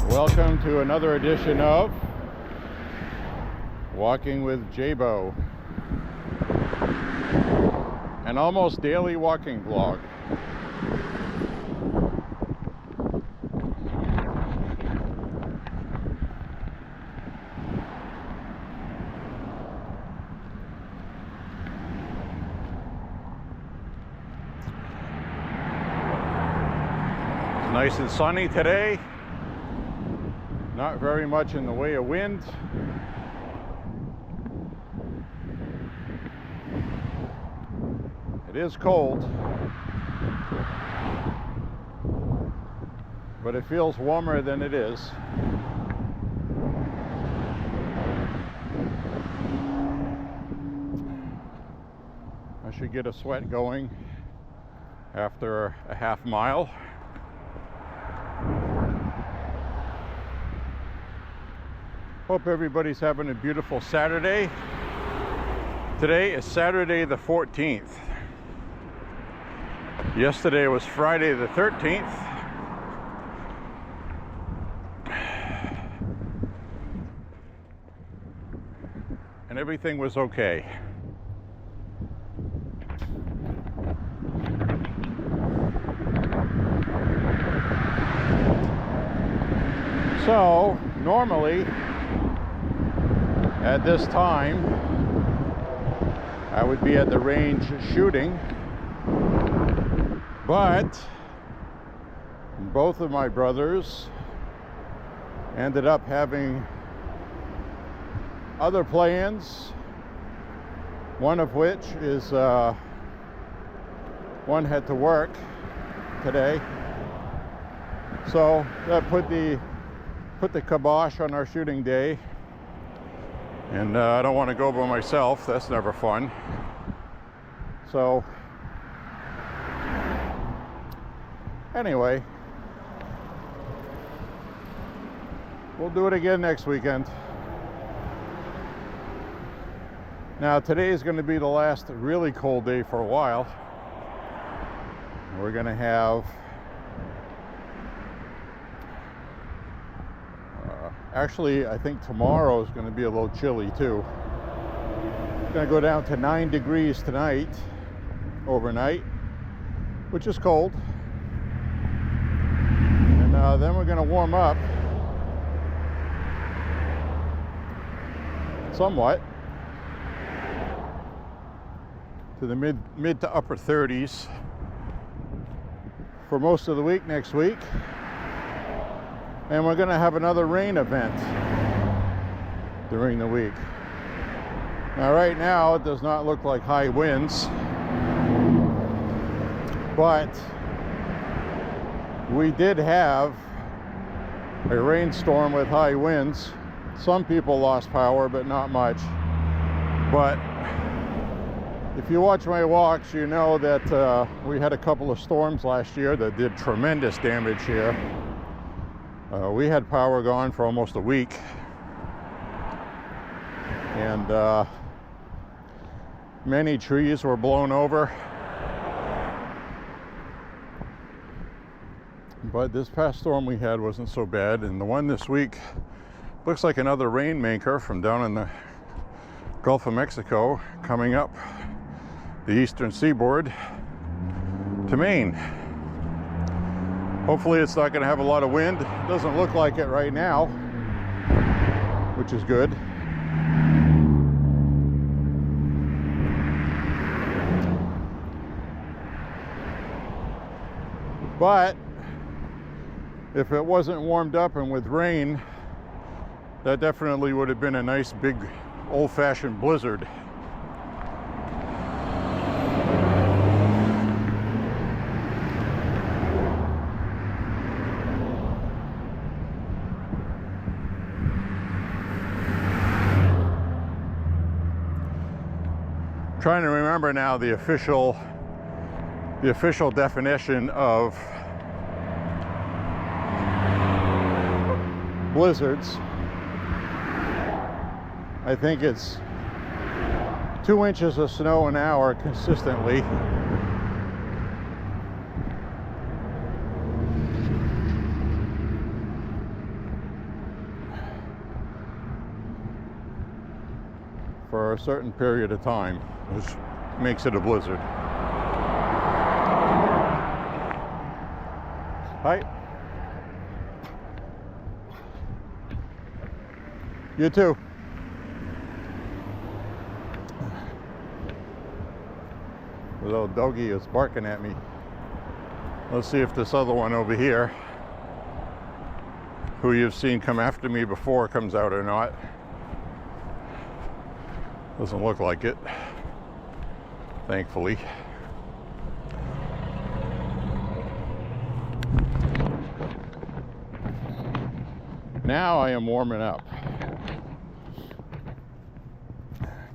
Welcome to another edition of Walking with J.Beau, an almost daily walking vlog. It's nice and sunny today. Not very much in the way of wind. It is cold, but it feels warmer than it is. I should get a sweat going after a half mile. Hope everybody's having a beautiful Saturday. Today is Saturday the 14th. Yesterday was Friday the 13th. And everything was okay. So, normally, at this time, I would be at the range shooting, but both of my brothers ended up having other plans, one of which is one had to work today, so that put the kibosh on our shooting day. And I don't want to go by myself. That's never fun. So, anyway, we'll do it again next weekend. Now, today is going to be the last really cold day for a while. We're going to have actually, I think tomorrow is going to be a little chilly too. It's going to go down to 9 degrees tonight, overnight, which is cold. And then we're going to warm up somewhat to the mid to upper 30s for most of the week next week. And we're going to have another rain event during the week. Now, right now, it does not look like high winds, but we did have a rainstorm with high winds. Some people lost power, but not much. But if you watch my walks, you know that we had a couple of storms last year that did tremendous damage here. We had power gone for almost a week, and many trees were blown over. But this past storm we had wasn't so bad, and the one this week looks like another rainmaker from down in the Gulf of Mexico coming up the eastern seaboard to Maine. Hopefully it's not going to have a lot of wind. Doesn't look like it right now, which is good. But if it wasn't warmed up and with rain, that definitely would have been a nice big old-fashioned blizzard. Trying to remember now the official definition of blizzards. I think it's 2 inches of snow an hour consistently. for a certain period of time, which makes it a blizzard. Hi. You too. The little doggy is barking at me. Let's see if this other one over here, who you've seen come after me before, comes out or not. Doesn't look like it, thankfully. Now I am warming up,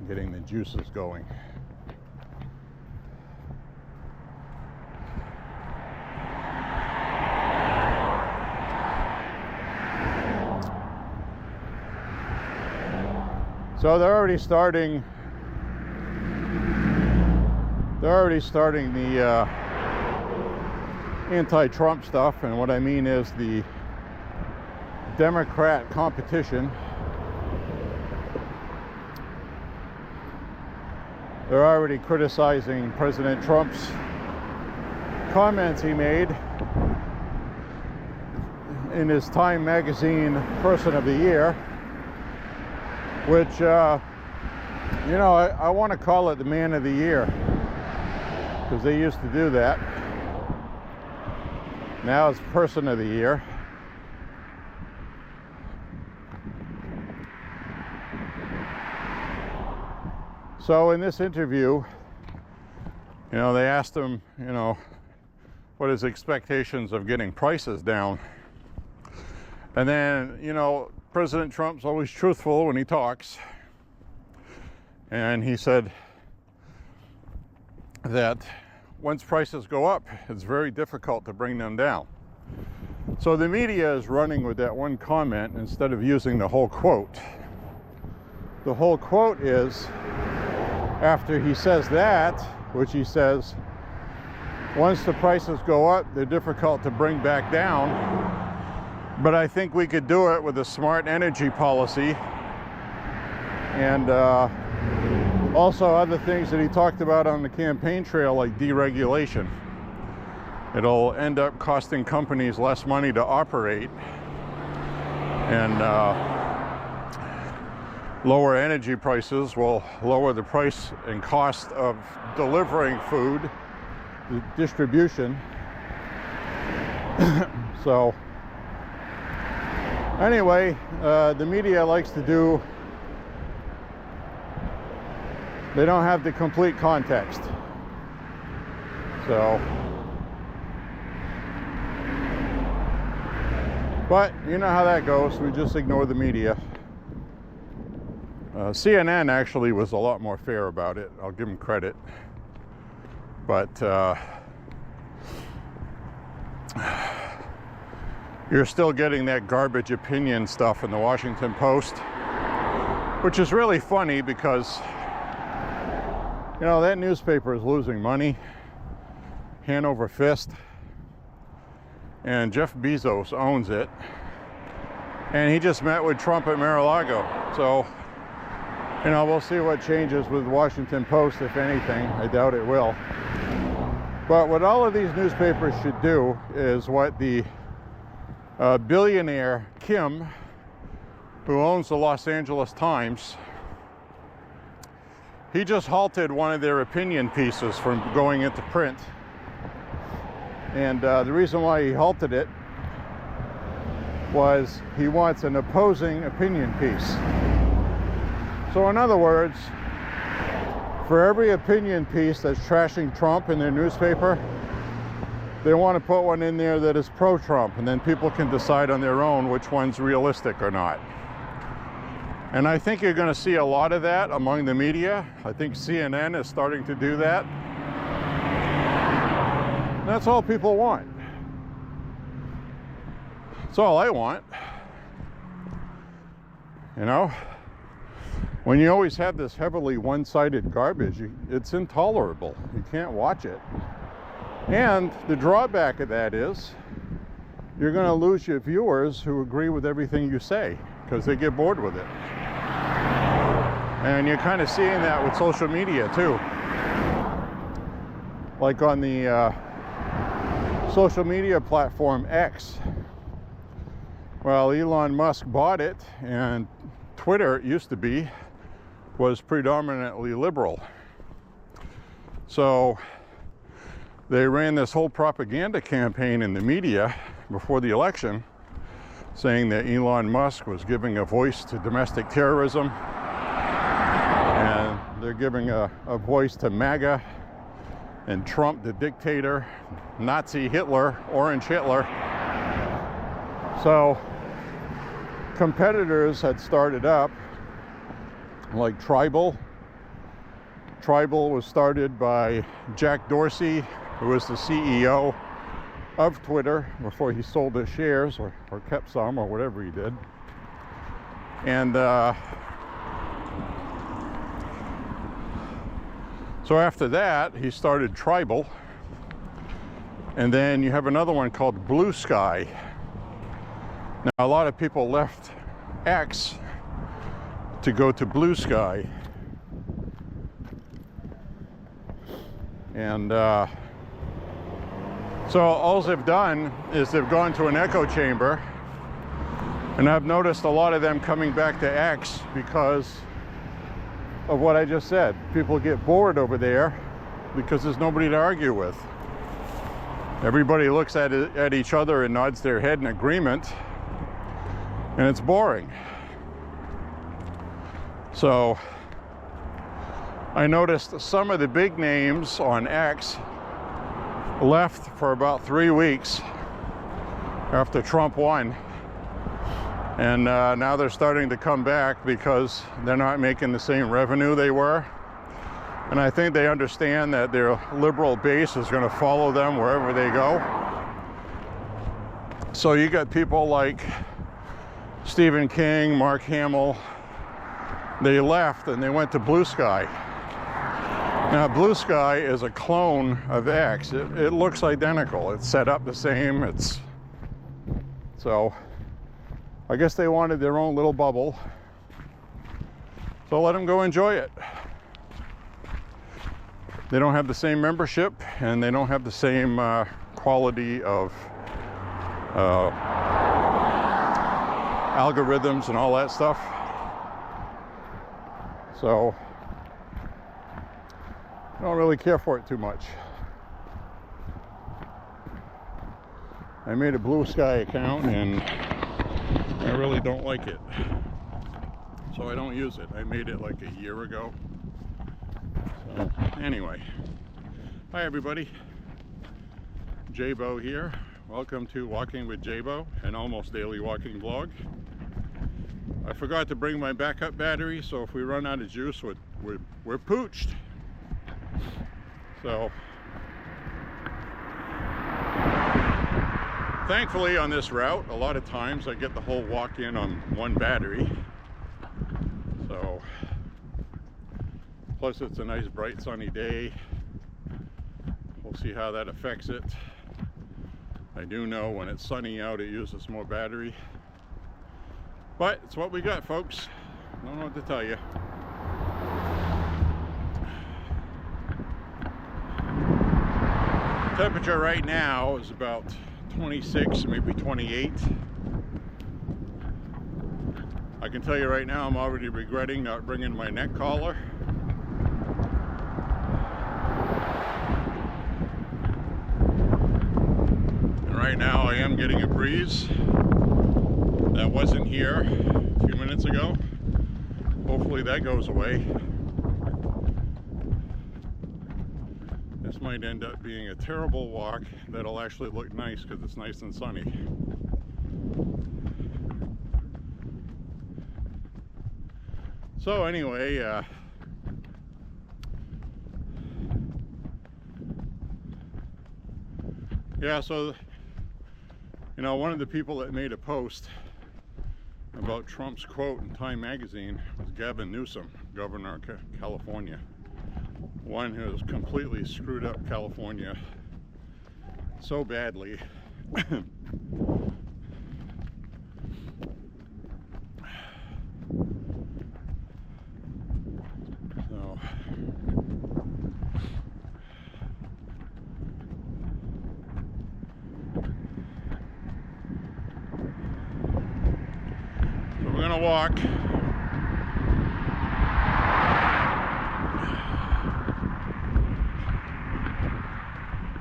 getting the juices going. So they're already starting the anti-Trump stuff, and what I mean is the Democrat competition. They're already criticizing President Trump's comments he made in his Time magazine Person of the Year, which, you know, I want to call it the Man of the Year, because they used to do that. Now it's Person of the Year. So in this interview, you know, they asked him, you know, what his expectations of getting prices down. And then, you know, President Trump's always truthful when he talks. And he said that once prices go up, it's very difficult to bring them down. So the media is running with that one comment instead of using the whole quote. The whole quote is, after he says that, which he says, once the prices go up, they're difficult to bring back down. But I think we could do it with a smart energy policy, and also other things that he talked about on the campaign trail, like deregulation. It'll end up costing companies less money to operate, and lower energy prices will lower the price and cost of delivering food, the distribution. So anyway, the media likes to do, they don't have the complete context. So, but you know how that goes, we just ignore the media. CNN actually was a lot more fair about it, I'll give them credit. But you're still getting that garbage opinion stuff in the Washington Post, which is really funny because, you know, that newspaper is losing money, hand over fist, and Jeff Bezos owns it, and he just met with Trump at Mar-a-Lago. So, you know, we'll see what changes with the Washington Post, if anything. I doubt it will. But what all of these newspapers should do is what the billionaire Kim, who owns the Los Angeles Times, he just halted one of their opinion pieces from going into print. And the reason why he halted it was he wants an opposing opinion piece. So in other words, for every opinion piece that's trashing Trump in their newspaper, they want to put one in there that is pro-Trump, and then people can decide on their own which one's realistic or not. And I think you're going to see a lot of that among the media. I think CNN is starting to do that. And that's all people want. That's all I want. You know? When you always have this heavily one-sided garbage, it's intolerable. You can't watch it. And the drawback of that is you're going to lose your viewers who agree with everything you say because they get bored with it. And you're kind of seeing that with social media too. Like on the social media platform X. Well, Elon Musk bought it, and Twitter, it used to be, was predominantly liberal. So they ran this whole propaganda campaign in the media before the election, saying that Elon Musk was giving a voice to domestic terrorism, and they're giving a voice to MAGA and Trump, the dictator, Nazi Hitler, Orange Hitler. So competitors had started up, like Tribal. Tribal was started by Jack Dorsey, who was the CEO of Twitter before he sold his shares, or kept some, or whatever he did. And so after that, he started Tribal. And then you have another one called Blue Sky. Now, a lot of people left X to go to Blue Sky. And so all they've done is they've gone to an echo chamber. And I've noticed a lot of them coming back to X because of what I just said. People get bored over there because there's nobody to argue with. Everybody looks at each other and nods their head in agreement, and it's boring. So I noticed some of the big names on X left for about 3 weeks after Trump won. And now they're starting to come back because they're not making the same revenue they were. And I think they understand that their liberal base is going to follow them wherever they go. So you got people like Stephen King, Mark Hamill. They left and they went to Blue Sky. Now, Blue Sky is a clone of X. It looks identical. It's set up the same. So I guess they wanted their own little bubble. So let them go enjoy it. They don't have the same membership, and they don't have the same quality of algorithms and all that stuff. So I don't really care for it too much. I made a Blue Sky account and I really don't like it. So I don't use it. I made it like a year ago. So anyway, hi everybody. J.Beau here. Welcome to Walking with J.Beau, an almost daily walking vlog. I forgot to bring my backup battery, so if we run out of juice, we're pooched. So thankfully on this route, a lot of times I get the whole walk in on one battery. So plus it's a nice bright sunny day. We'll see how that affects it. I do know when it's sunny out it uses more battery. But it's what we got, folks. Don't know what to tell you. Temperature right now is about 26, maybe 28. I can tell you right now I'm already regretting not bringing my neck collar. And right now I am getting a breeze that wasn't here a few minutes ago. Hopefully that goes away. This might end up being a terrible walk that'll actually look nice because it's nice and sunny. So anyway, yeah, so you know, one of the people that made a post about Trump's quote in Time magazine was Gavin Newsom, governor of California. One who has completely screwed up California so badly. a walk.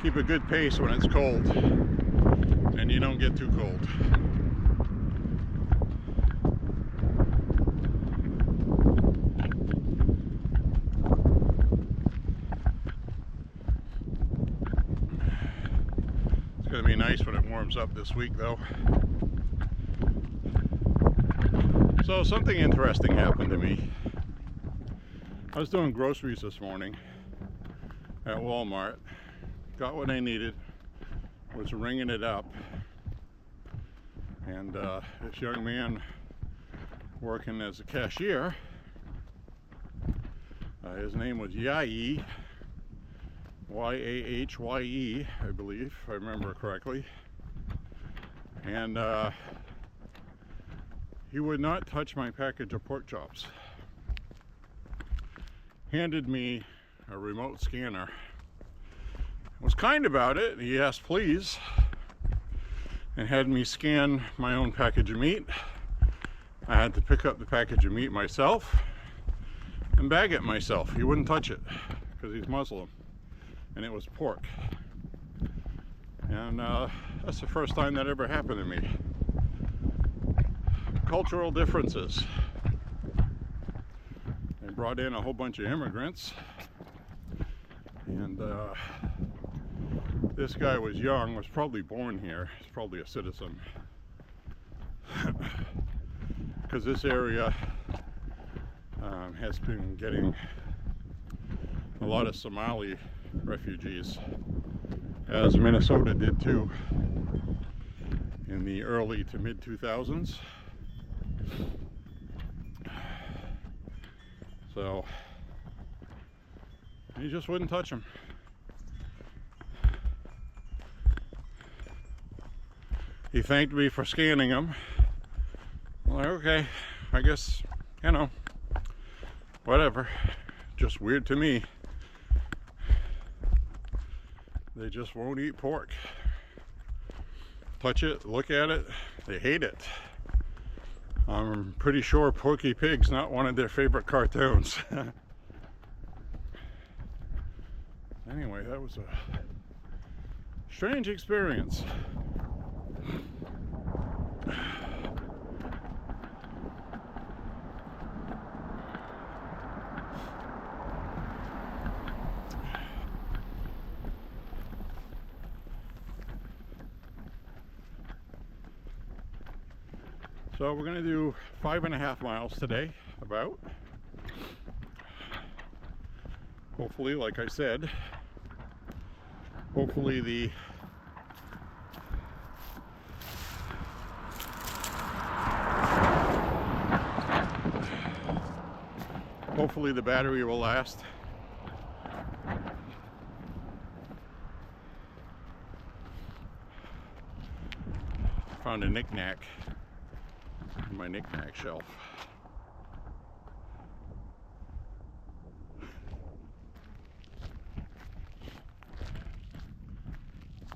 Keep a good pace when it's cold and you don't get too cold. It's going to be nice when it warms up this week though. So something interesting happened to me. I was doing groceries this morning at Walmart. Got what I needed, was ringing it up, and this young man working as a cashier, his name was Yahye, Y-A-H-Y-E, I believe, if I remember correctly, and he would not touch my package of pork chops. Handed me a remote scanner. Was kind about it. He asked please and had me scan my own package of meat. I had to pick up the package of meat myself and bag it myself. He wouldn't touch it because he's Muslim and it was pork. And that's the first time that ever happened to me. Cultural differences. They brought in a whole bunch of immigrants, and this guy was young, was probably born here. He's probably a citizen. Because this area has been getting a lot of Somali refugees, as Minnesota did too, in the early to mid 2000s. So he just wouldn't touch him. He thanked me for scanning him. I'm like, okay, I guess, you know, whatever. Just weird to me. They just won't eat pork. Touch it, look at it, they hate it. I'm pretty sure Porky Pig's not one of their favorite cartoons. Anyway, that was a strange experience. So we're going to do 5.5 miles today, about. Hopefully, like I said, hopefully the battery will last. Found a knick-knack in my knick-knack shelf.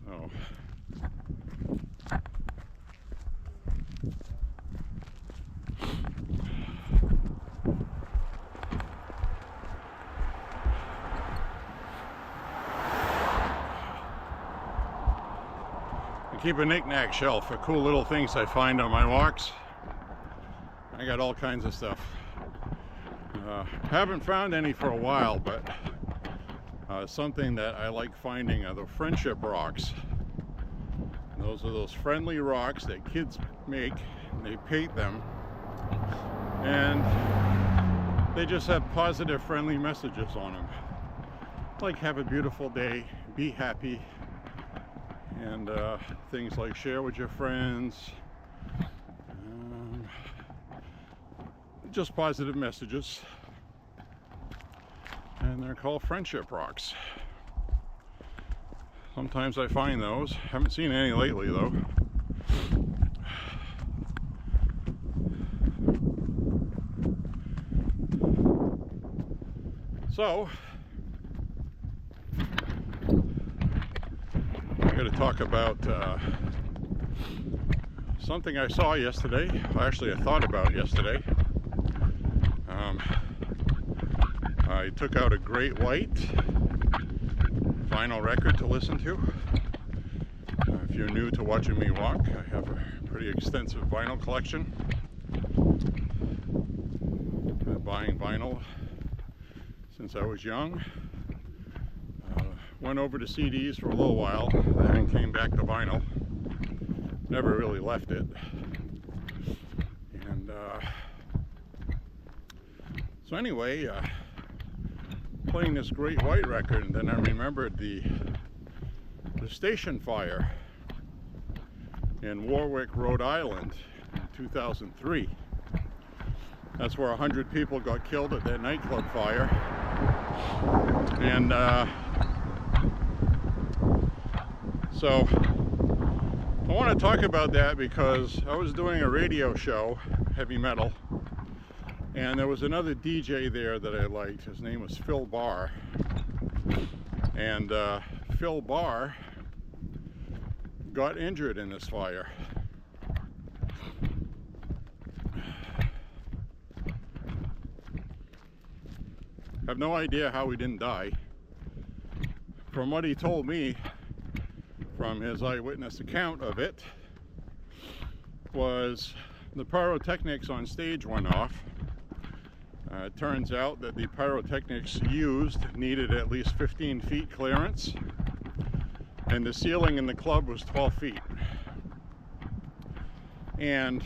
Oh. I keep a knick-knack shelf for cool little things I find on my walks. I got all kinds of stuff. Haven't found any for a while, but something that I like finding are the friendship rocks. And those are those friendly rocks that kids make. They paint them, and they just have positive, friendly messages on them. Like, have a beautiful day, be happy, and things like share with your friends. Just positive messages, and they're called friendship rocks. Sometimes I find those. Haven't seen any lately though. So I got to talk about Something I saw yesterday, actually I thought about yesterday. I took out a great white vinyl record to listen to. If you're new to watching me walk, I have a pretty extensive vinyl collection. Been buying vinyl since I was young. Went over to CDs for a little while, then came back to vinyl. Never really left it. And so anyway, playing this great white record, and then I remembered the station fire in Warwick, Rhode Island in 2003. That's where 100 people got killed at that nightclub fire. And so I want to talk about that because I was doing a radio show, heavy metal, and there was another DJ there that I liked. His name was Phil Barr. And Phil Barr got injured in this fire. I have no idea how he didn't die. From what he told me, from his eyewitness account of it, was the pyrotechnics on stage went off. It turns out that the pyrotechnics used needed at least 15 feet clearance, and the ceiling in the club was 12 feet. And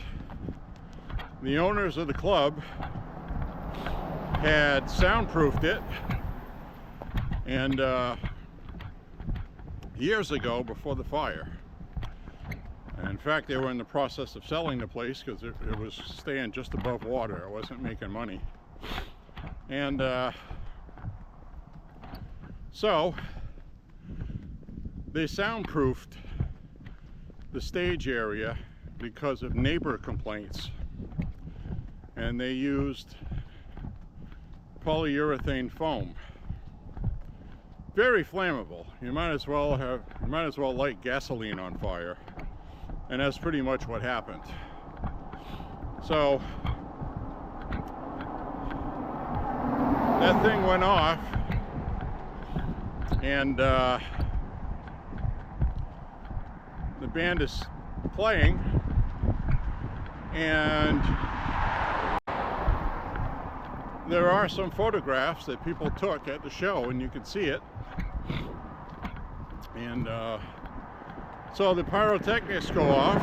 the owners of the club had soundproofed it, and years ago, before the fire. In fact, they were in the process of selling the place because it was staying just above water. It wasn't making money. And so they soundproofed the stage area because of neighbor complaints, and they used polyurethane foam. Very flammable. You might as well light gasoline on fire, and that's pretty much what happened. So that thing went off, and the band is playing, and there are some photographs that people took at the show, and you can see it. And so the pyrotechnics go off.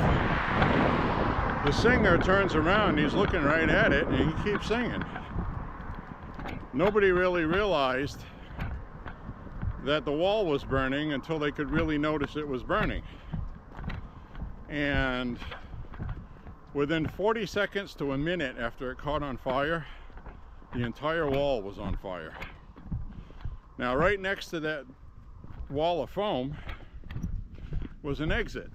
The singer turns around, he's looking right at it, and he keeps singing. Nobody really realized that the wall was burning until they could really notice it was burning. And within 40 seconds to a minute after it caught on fire, the entire wall was on fire. Now, right next to that wall of foam was an exit.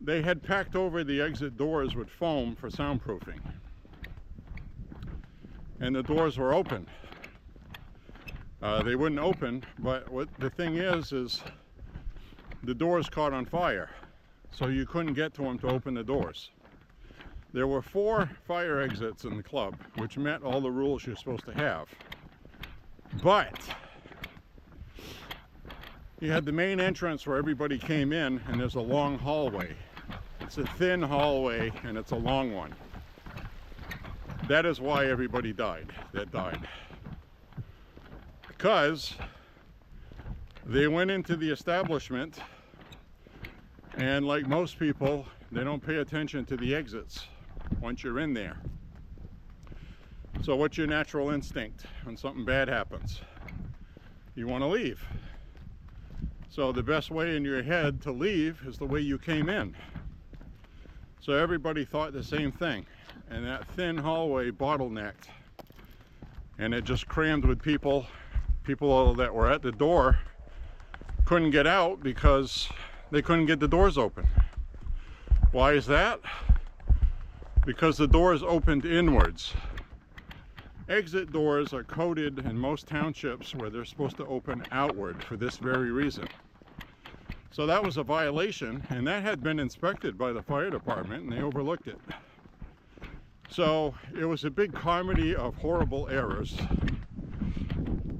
They had packed over the exit doors with foam for soundproofing, and the doors were open. They wouldn't open, but what the thing is the doors caught on fire, so you couldn't get to them to open the doors. There were 4 fire exits in the club, which met all the rules you're supposed to have. But you had the main entrance where everybody came in, and there's a long hallway. It's a thin hallway, and it's a long one. That is why everybody died. Because they went into the establishment, and like most people, they don't pay attention to the exits once you're in there. So what's your natural instinct when something bad happens? You want to leave. So the best way in your head to leave is the way you came in. So everybody thought the same thing, and that thin hallway bottlenecked, and it just crammed with people that were at the door couldn't get out because they couldn't get the doors open. Why is that? Because the doors opened inwards. Exit doors are coded in most townships where they're supposed to open outward for this very reason. So that was a violation, and that had been inspected by the fire department, and they overlooked it. So it was a big comedy of horrible errors.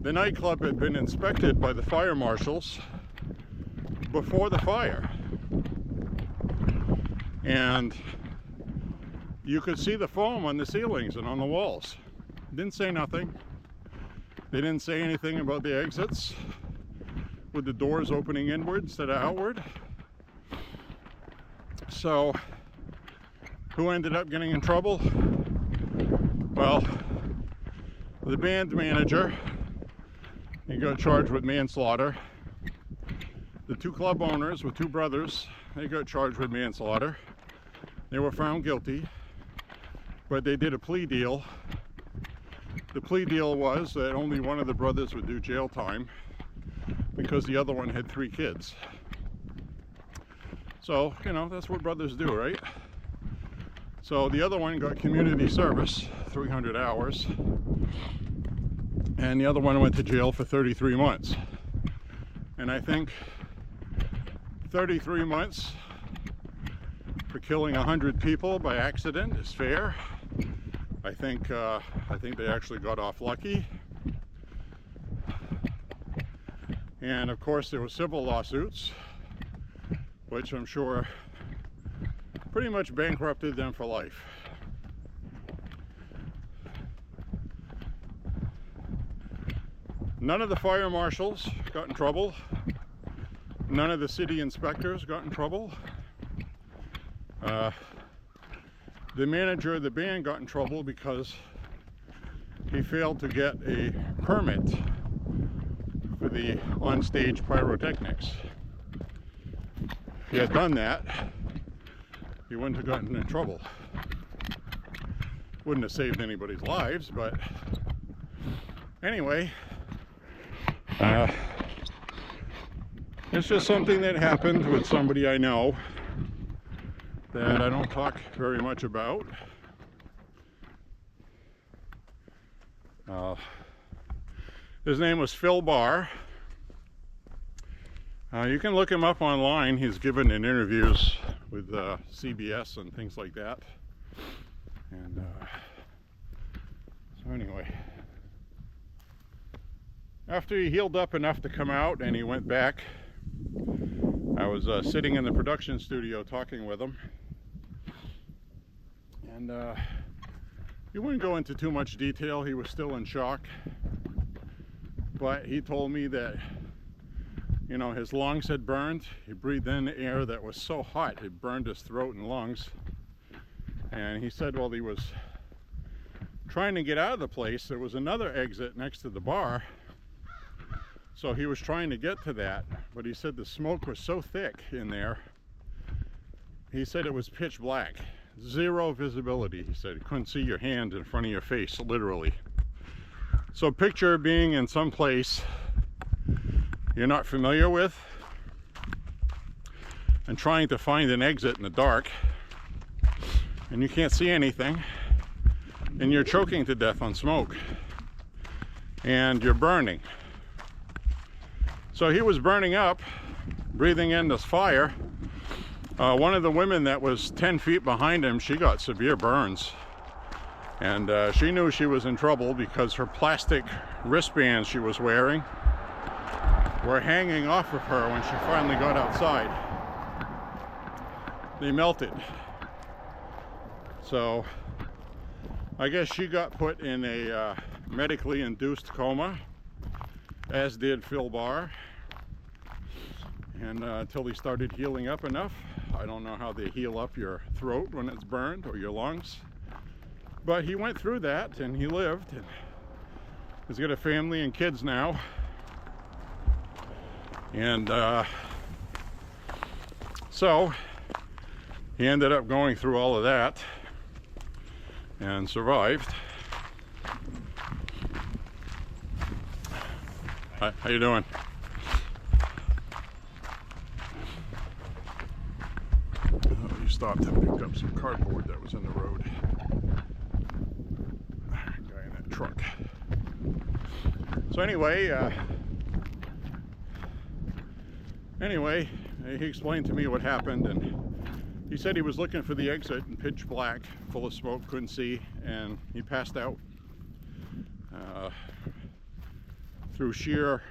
The nightclub had been inspected by the fire marshals before the fire. And you could see the foam on the ceilings and on the walls. Didn't say nothing. They didn't say anything about the exits with the doors opening inward instead of outward. So who ended up getting in trouble? Well, the band manager, he got charged with manslaughter. The two club owners with two brothers, they got charged with manslaughter. They were found guilty, but they did a plea deal. The plea deal was that only one of the brothers would do jail time because the other one had 3 kids. So, you know, that's what brothers do, right? So the other one got community service, 300 hours, and the other one went to jail for 33 months. And I think 33 months for killing 100 people by accident is fair. I think they actually got off lucky. And of course there were civil lawsuits, which I'm sure pretty much bankrupted them for life. None of the fire marshals got in trouble. None of the city inspectors got in trouble. The manager of the band got in trouble because he failed to get a permit for the on-stage pyrotechnics. If he had done that, he wouldn't have gotten in trouble. Wouldn't have saved anybody's lives, but anyway, it's just something that happened with somebody I know that I don't talk very much about. His name was Phil Barr. You can look him up online. He's given in interviews with CBS and things like that. And so anyway, after he healed up enough to come out and he went back, I was sitting in the production studio talking with him. And he wouldn't go into too much detail. He was still in shock. But he told me that, you know, his lungs had burned. He breathed in air that was so hot it burned his throat and lungs. And he said while he was trying to get out of the place, there was another exit next to the bar. So he was trying to get to that, but he said the smoke was so thick in there. He said it was pitch black. Zero visibility, he said. You couldn't see your hand in front of your face, literally. So picture being in some place you're not familiar with and trying to find an exit in the dark, and you can't see anything, and you're choking to death on smoke, and you're burning. So he was burning up, breathing in this fire. One of the women that was 10 feet behind him, she got severe burns. And she knew she was in trouble because her plastic wristbands she was wearing were hanging off of her when she finally got outside. They melted. So I guess she got put in a medically induced coma, as did Phil Barr. And until he started healing up enough. I don't know how they heal up your throat when it's burned or your lungs. But he went through that and he lived. And he's got a family and kids now. And so he ended up going through all of that and survived. Hi, how you doing? You stopped and picked up some cardboard that was in the road. Guy in that truck. So anyway, he explained to me what happened, and he said he was looking for the exit in pitch black, full of smoke, couldn't see, and he passed out through sheer,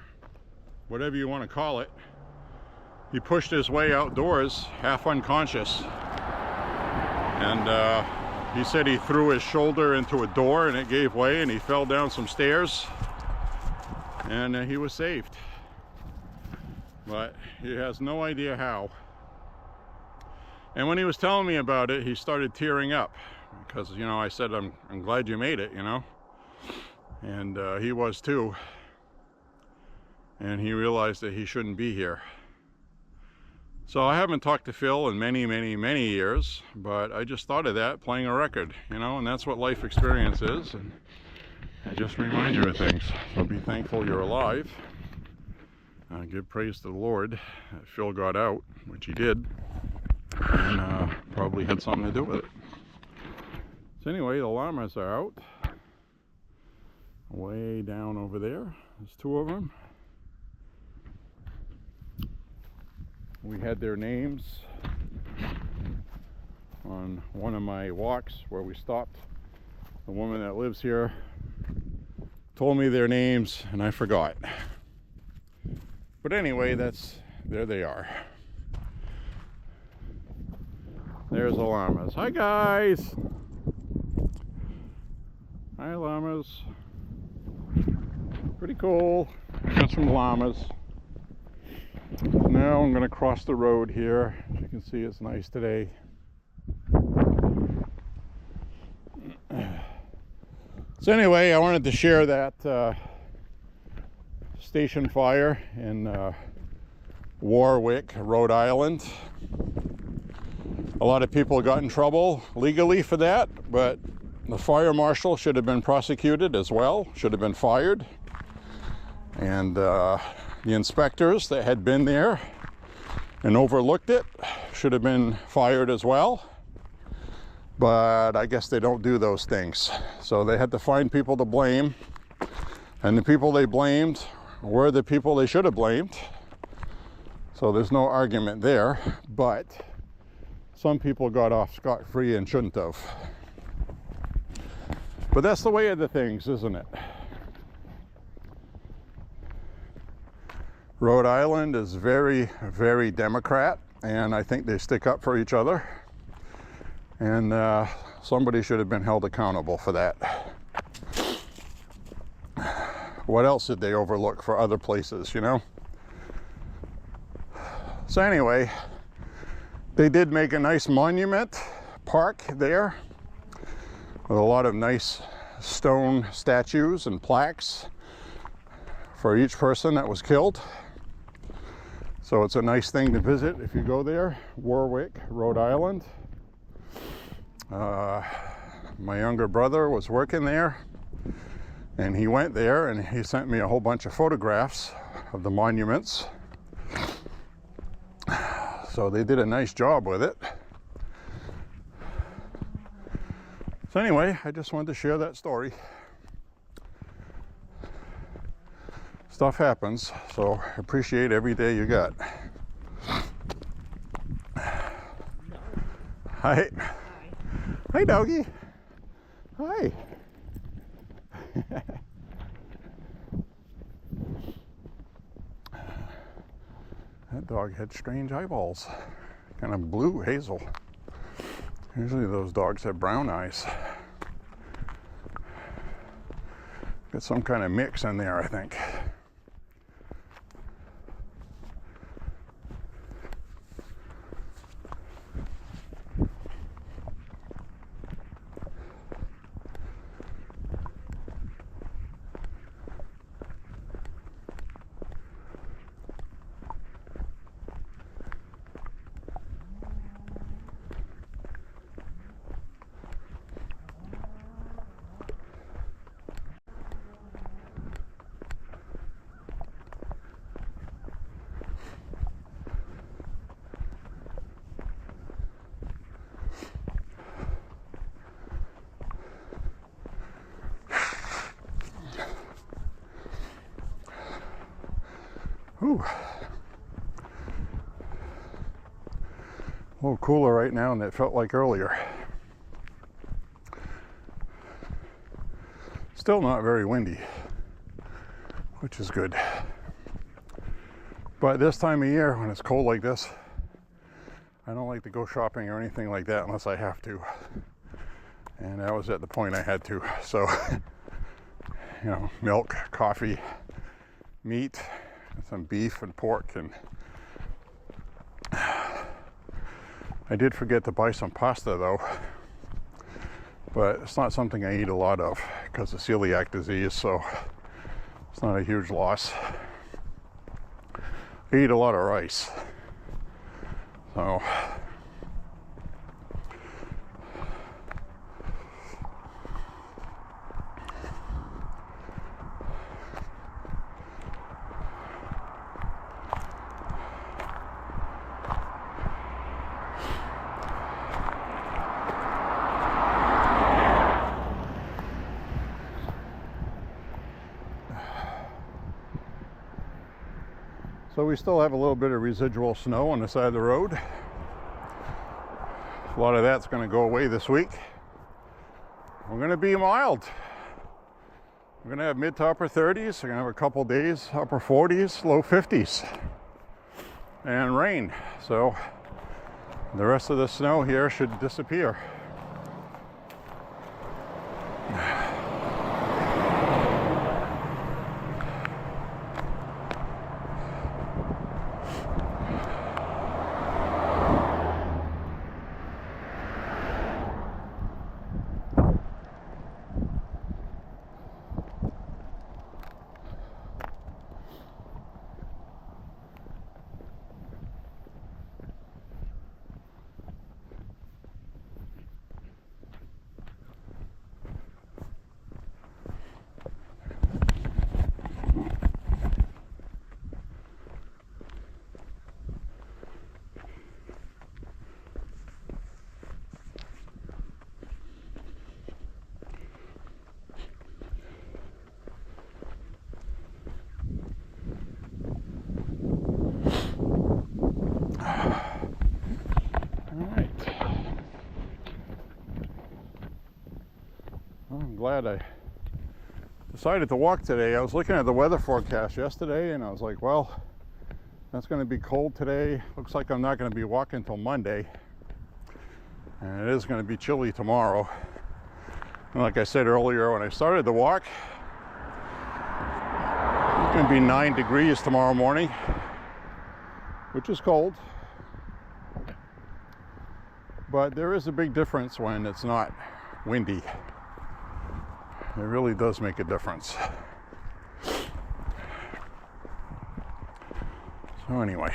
whatever you want to call it. He pushed his way outdoors, half unconscious, and he said he threw his shoulder into a door and it gave way and he fell down some stairs, and he was saved. But he has no idea how. And when he was telling me about it, he started tearing up because, you know, I said, I'm glad you made it, you know. And he was too. And he realized that he shouldn't be here. So I haven't talked to Phil in many, many, many years, but I just thought of that playing a record, you know, and that's what life experience is. And it just reminds you of things. So be thankful you're alive. Give praise to the Lord that Phil got out, which he did, and probably had something to do with it. So anyway, the llamas are out. Way down over there. There's two of them. We had their names on one of my walks where we stopped. The woman that lives here told me their names and I forgot. But anyway, there they are. There's the llamas. Hi guys! Hi llamas. Pretty cool. Got some llamas. Now I'm going to cross the road here. As you can see, it's nice today. So anyway, I wanted to share that station fire in Warwick, Rhode Island. A lot of people got in trouble legally for that, but the fire marshal should have been prosecuted as well, should have been fired. And the inspectors that had been there and overlooked it should have been fired as well. But I guess they don't do those things. So they had to find people to blame. And the people they blamed were the people they should have blamed. So there's no argument there. But some people got off scot-free and shouldn't have. But that's the way of the things, isn't it? Rhode Island is very, very Democrat, and I think they stick up for each other. And somebody should have been held accountable for that. What else did they overlook for other places, you know? So anyway, they did make a nice monument park there with a lot of nice stone statues and plaques for each person that was killed. So it's a nice thing to visit if you go there. Warwick, Rhode Island. My younger brother was working there, and he went there and he sent me a whole bunch of photographs of the monuments. So they did a nice job with it. So anyway, I just wanted to share that story. Stuff happens, so appreciate every day you got. Hi. Hi, doggy. Hi. That dog had strange eyeballs. Kind of blue hazel. Usually those dogs have brown eyes. Got some kind of mix in there, I think. little cooler right now than it felt like earlier. Still not very windy, which is good. But this time of year, when it's cold like this, I don't like to go shopping or anything like that unless I have to. And that was at the point I had to. So, you know, milk, coffee, meat, some beef and pork. And I did forget to buy some pasta though. But it's not something I eat a lot of because of celiac disease, so it's not a huge loss. I eat a lot of rice. So we still have a little bit of residual snow on the side of the road. A lot of that's going to go away this week. We're going to be mild. We're going to have mid to upper 30s. We're going to have a couple days upper 40s, low 50s, and rain. So the rest of the snow here should disappear. Glad I decided to walk today. I was looking at the weather forecast yesterday and I was like, well, that's going to be cold today. Looks like I'm not going to be walking until Monday. And it is going to be chilly tomorrow. And like I said earlier, when I started the walk, it's going to be 9 degrees tomorrow morning, which is cold. But there is a big difference when it's not windy. It really does make a difference. So anyway.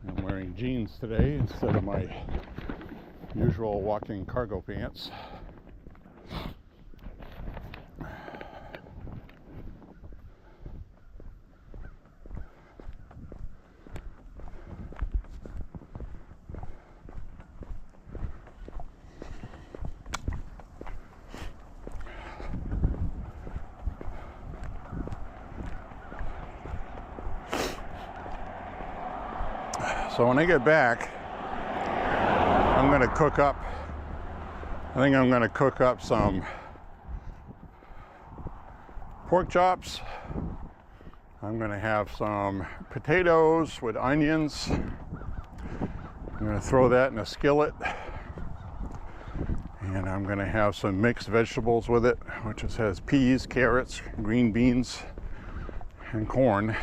I'm wearing jeans today instead of my usual walking cargo pants. So when I get back, I'm going to cook up, I think I'm going to cook up some pork chops. I'm going to have some potatoes with onions. I'm going to throw that in a skillet. And I'm going to have some mixed vegetables with it, which has peas, carrots, green beans, and corn.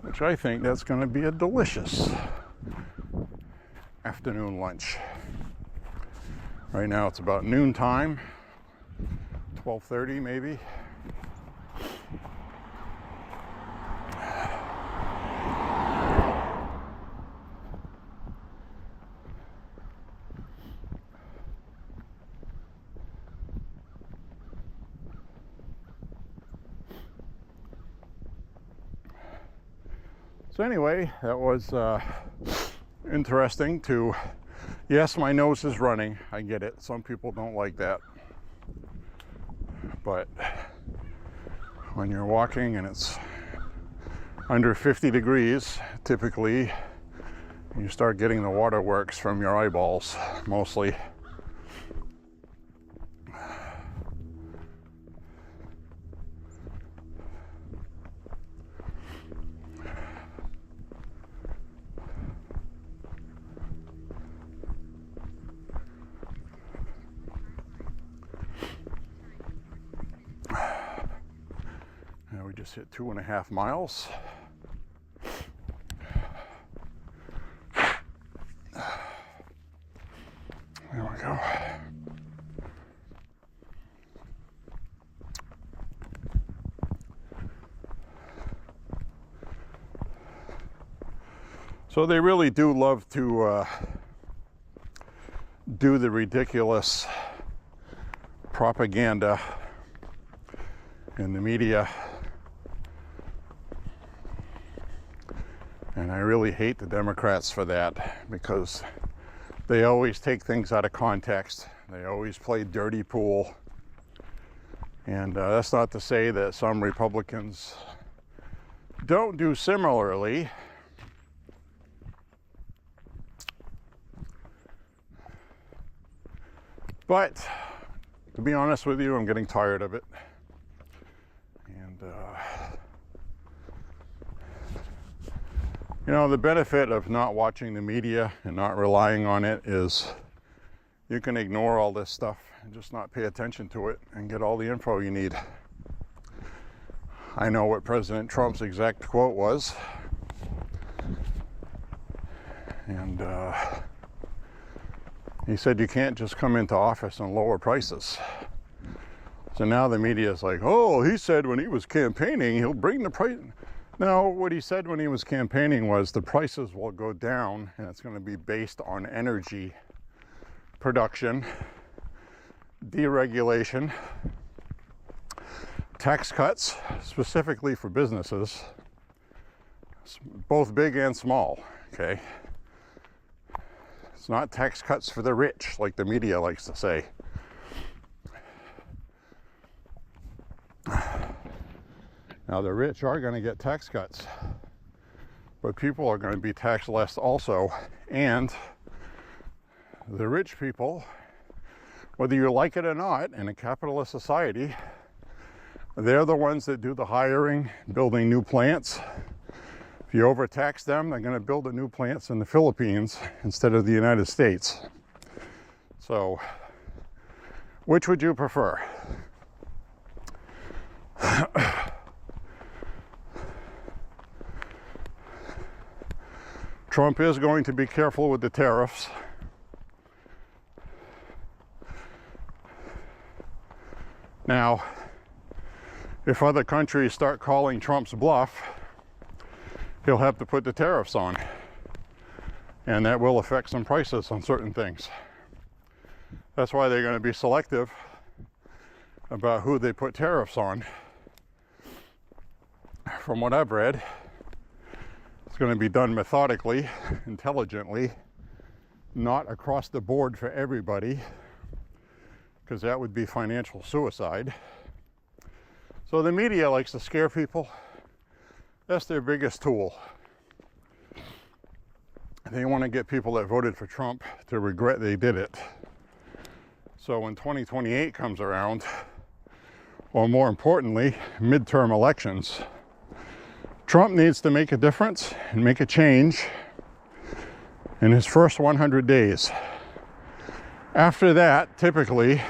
Which I think that's going to be a delicious afternoon lunch. Right now it's about noontime, 12:30 maybe. So anyway, that was interesting to, yes, my nose is running. I get it. Some people don't like that. But when you're walking and it's under 50 degrees, typically you start getting the waterworks from your eyeballs, mostly. Now we just hit 2.5 miles. There we go. So they really do love to do the ridiculous propaganda in the media. And I really hate the Democrats for that, because they always take things out of context. They always play dirty pool. And that's not to say that some Republicans don't do similarly. But to be honest with you, I'm getting tired of it. And you know, the benefit of not watching the media and not relying on it is you can ignore all this stuff and just not pay attention to it and get all the info you need. I know what President Trump's exact quote was. And he said you can't just come into office and lower prices. So now the media is like, oh, he said when he was campaigning, he'll bring the price. No, what he said when he was campaigning was the prices will go down, and it's going to be based on energy production, deregulation, tax cuts, specifically for businesses, both big and small, okay? It's not tax cuts for the rich, like the media likes to say. Now, the rich are going to get tax cuts, but people are going to be taxed less also. And the rich people, whether you like it or not, in a capitalist society, they're the ones that do the hiring, building new plants. If you overtax them, they're going to build the new plants in the Philippines instead of the United States. So, which would you prefer? Trump is going to be careful with the tariffs. Now, if other countries start calling Trump's bluff, he'll have to put the tariffs on. And that will affect some prices on certain things. That's why they're going to be selective about who they put tariffs on. From what I've read, it's going to be done methodically, intelligently, not across the board for everybody, because that would be financial suicide. So the media likes to scare people. That's their biggest tool. They want to get people that voted for Trump to regret they did it. So when 2028 comes around, or more importantly, midterm elections, Trump needs to make a difference and make a change in his first 100 days. After that, typically,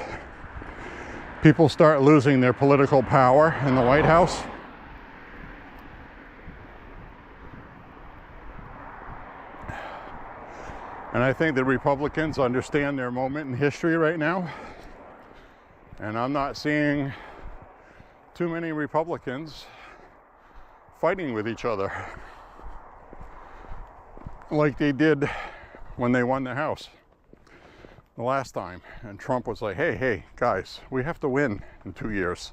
people start losing their political power in the White House. And I think the Republicans understand their moment in history right now. And I'm not seeing too many Republicans fighting with each other like they did when they won the House the last time. And Trump was like, hey, guys, we have to win in 2 years.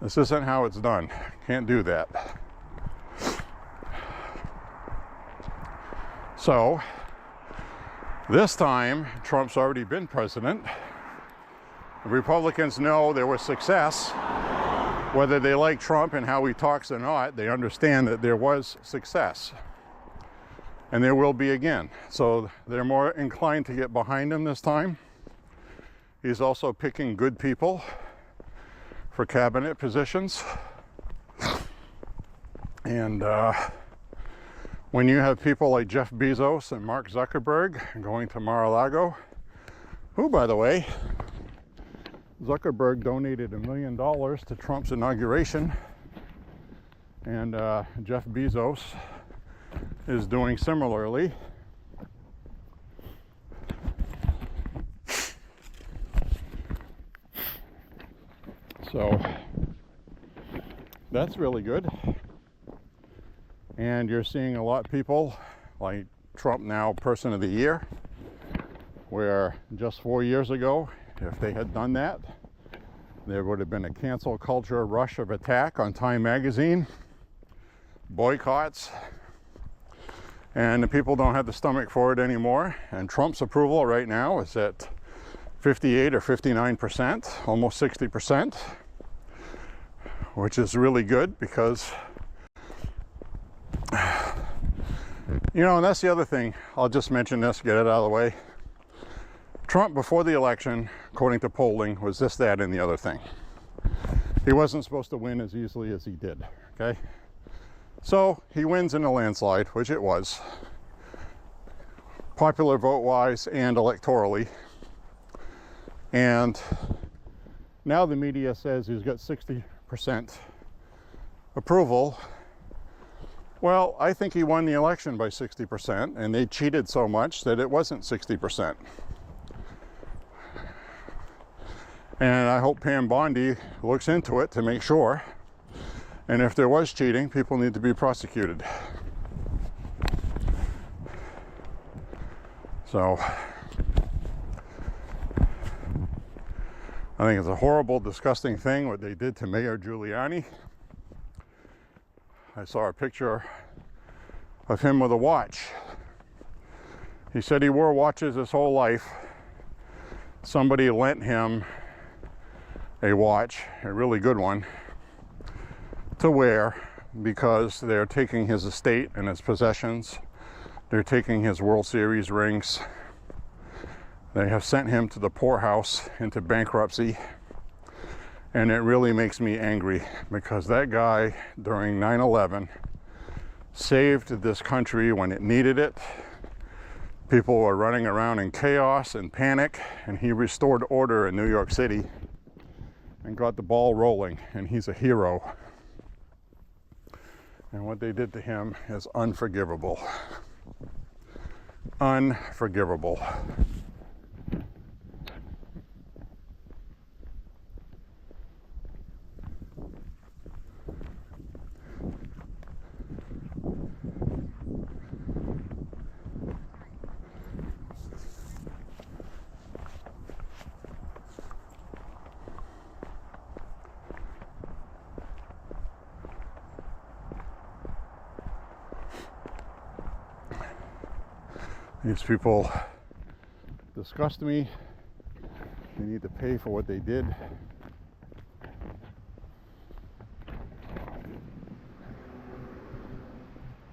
This isn't how it's done. Can't do that. So This time, Trump's already been president. The Republicans know there was success. Whether they like Trump and how he talks or not, they understand that there was success. And there will be again. So they're more inclined to get behind him this time. He's also picking good people for cabinet positions. And when you have people like Jeff Bezos and Mark Zuckerberg going to Mar-a-Lago, who, by the way, Zuckerberg donated $1 million to Trump's inauguration, and Jeff Bezos is doing similarly. So that's really good. And you're seeing a lot of people like Trump now Person of the Year, where just 4 years ago, if they had done that, there would have been a cancel culture rush of attack on Time magazine, boycotts, and the people don't have the stomach for it anymore. And Trump's approval right now is at 58 or 59%, almost 60%, which is really good because, you know, and that's the other thing. I'll just mention this, get it out of the way. Trump, before the election, according to polling, was this, that, and the other thing. He wasn't supposed to win as easily as he did, okay? So he wins in a landslide, which it was, popular vote-wise and electorally. And now the media says he's got 60% approval. Well, I think he won the election by 60%, and they cheated so much that it wasn't 60%. And I hope Pam Bondi looks into it to make sure. And if there was cheating, people need to be prosecuted. So I think it's a horrible, disgusting thing what they did to Mayor Giuliani. I saw a picture of him with a watch. He said he wore watches his whole life. Somebody lent him a watch, a really good one, to wear because they're taking his estate and his possessions. They're taking his World Series rings. They have sent him to the poorhouse, into bankruptcy. And it really makes me angry because that guy during 9/11 saved this country when it needed it. People were running around in chaos and panic, and he restored order in New York City and got the ball rolling, and he's a hero. And what they did to him is unforgivable. Unforgivable. These people disgust me. They need to pay for what they did.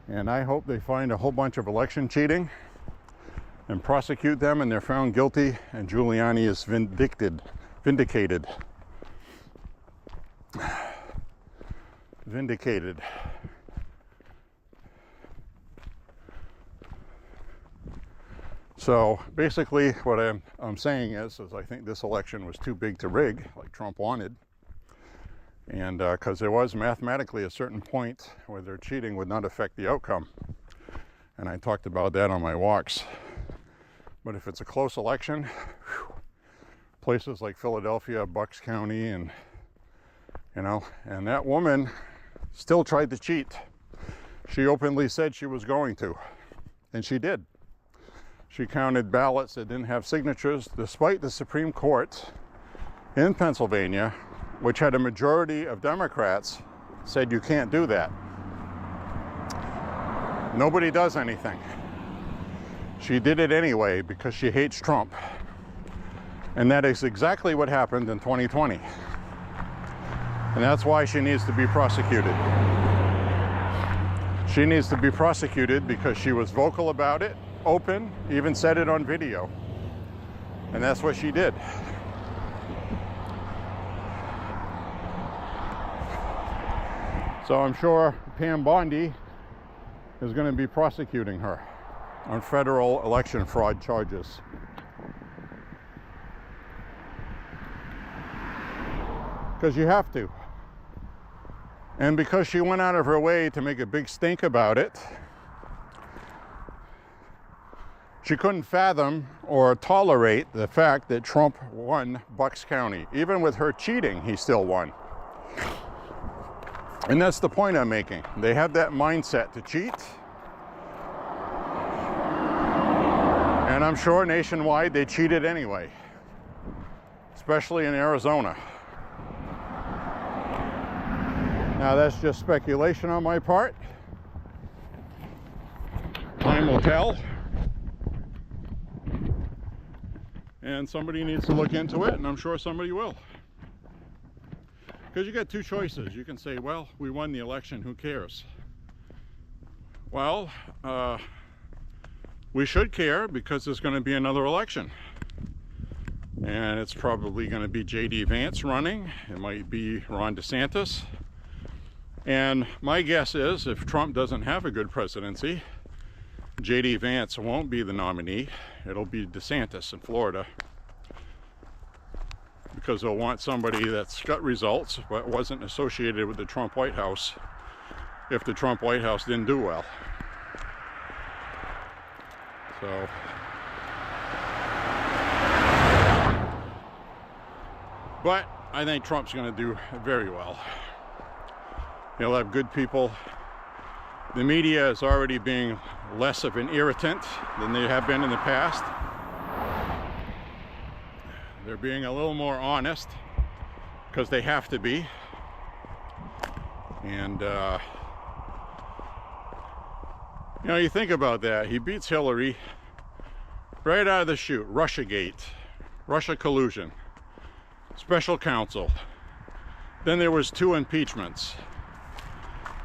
And I hope they find a whole bunch of election cheating and prosecute them, and they're found guilty, and Giuliani is vindicated. Vindicated. So basically what I'm saying is I think this election was too big to rig, like Trump wanted. And because there was mathematically a certain point where their cheating would not affect the outcome. And I talked about that on my walks. But if it's a close election, whew, places like Philadelphia, Bucks County, and, you know, and that woman still tried to cheat. She openly said she was going to, and she did. She counted ballots that didn't have signatures, despite the Supreme Court in Pennsylvania, which had a majority of Democrats, said you can't do that. Nobody does anything. She did it anyway because she hates Trump. And that is exactly what happened in 2020. And that's why she needs to be prosecuted. She needs to be prosecuted because she was vocal about it, open, even said it on video. And that's what she did. So I'm sure Pam Bondi is going to be prosecuting her on federal election fraud charges. Because you have to. And because she went out of her way to make a big stink about it, she couldn't fathom or tolerate the fact that Trump won Bucks County. Even with her cheating, he still won. And that's the point I'm making. They have that mindset to cheat. And I'm sure nationwide they cheated anyway, especially in Arizona. Now that's just speculation on my part. Time will tell. And somebody needs to look into it, and I'm sure somebody will. Because you got two choices. You can say, well, we won the election, who cares? Well, we should care because there's going to be another election. And it's probably going to be J.D. Vance running. It might be Ron DeSantis. And my guess is if Trump doesn't have a good presidency, J.D. Vance won't be the nominee. It'll be DeSantis in Florida. Because they'll want somebody that's got results but wasn't associated with the Trump White House if the Trump White House didn't do well. So but I think Trump's going to do very well. He'll have good people. The media is already being less of an irritant than they have been in the past. They're being a little more honest because they have to be. And, you know, you think about that. He beats Hillary right out of the chute. Russiagate, Russia collusion, special counsel. Then there was 2 impeachments.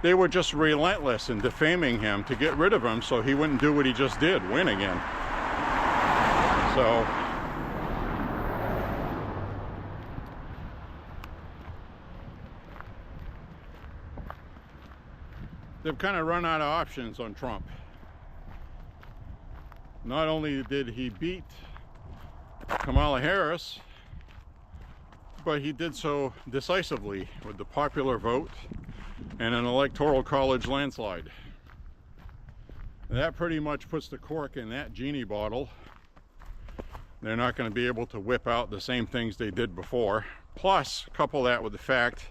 They were just relentless in defaming him to get rid of him so he wouldn't do what he just did, win again. So they've kind of run out of options on Trump. Not only did he beat Kamala Harris, but he did so decisively with the popular vote and an electoral college landslide. That pretty much puts the cork in that genie bottle. They're not going to be able to whip out the same things they did before. Plus, couple that with the fact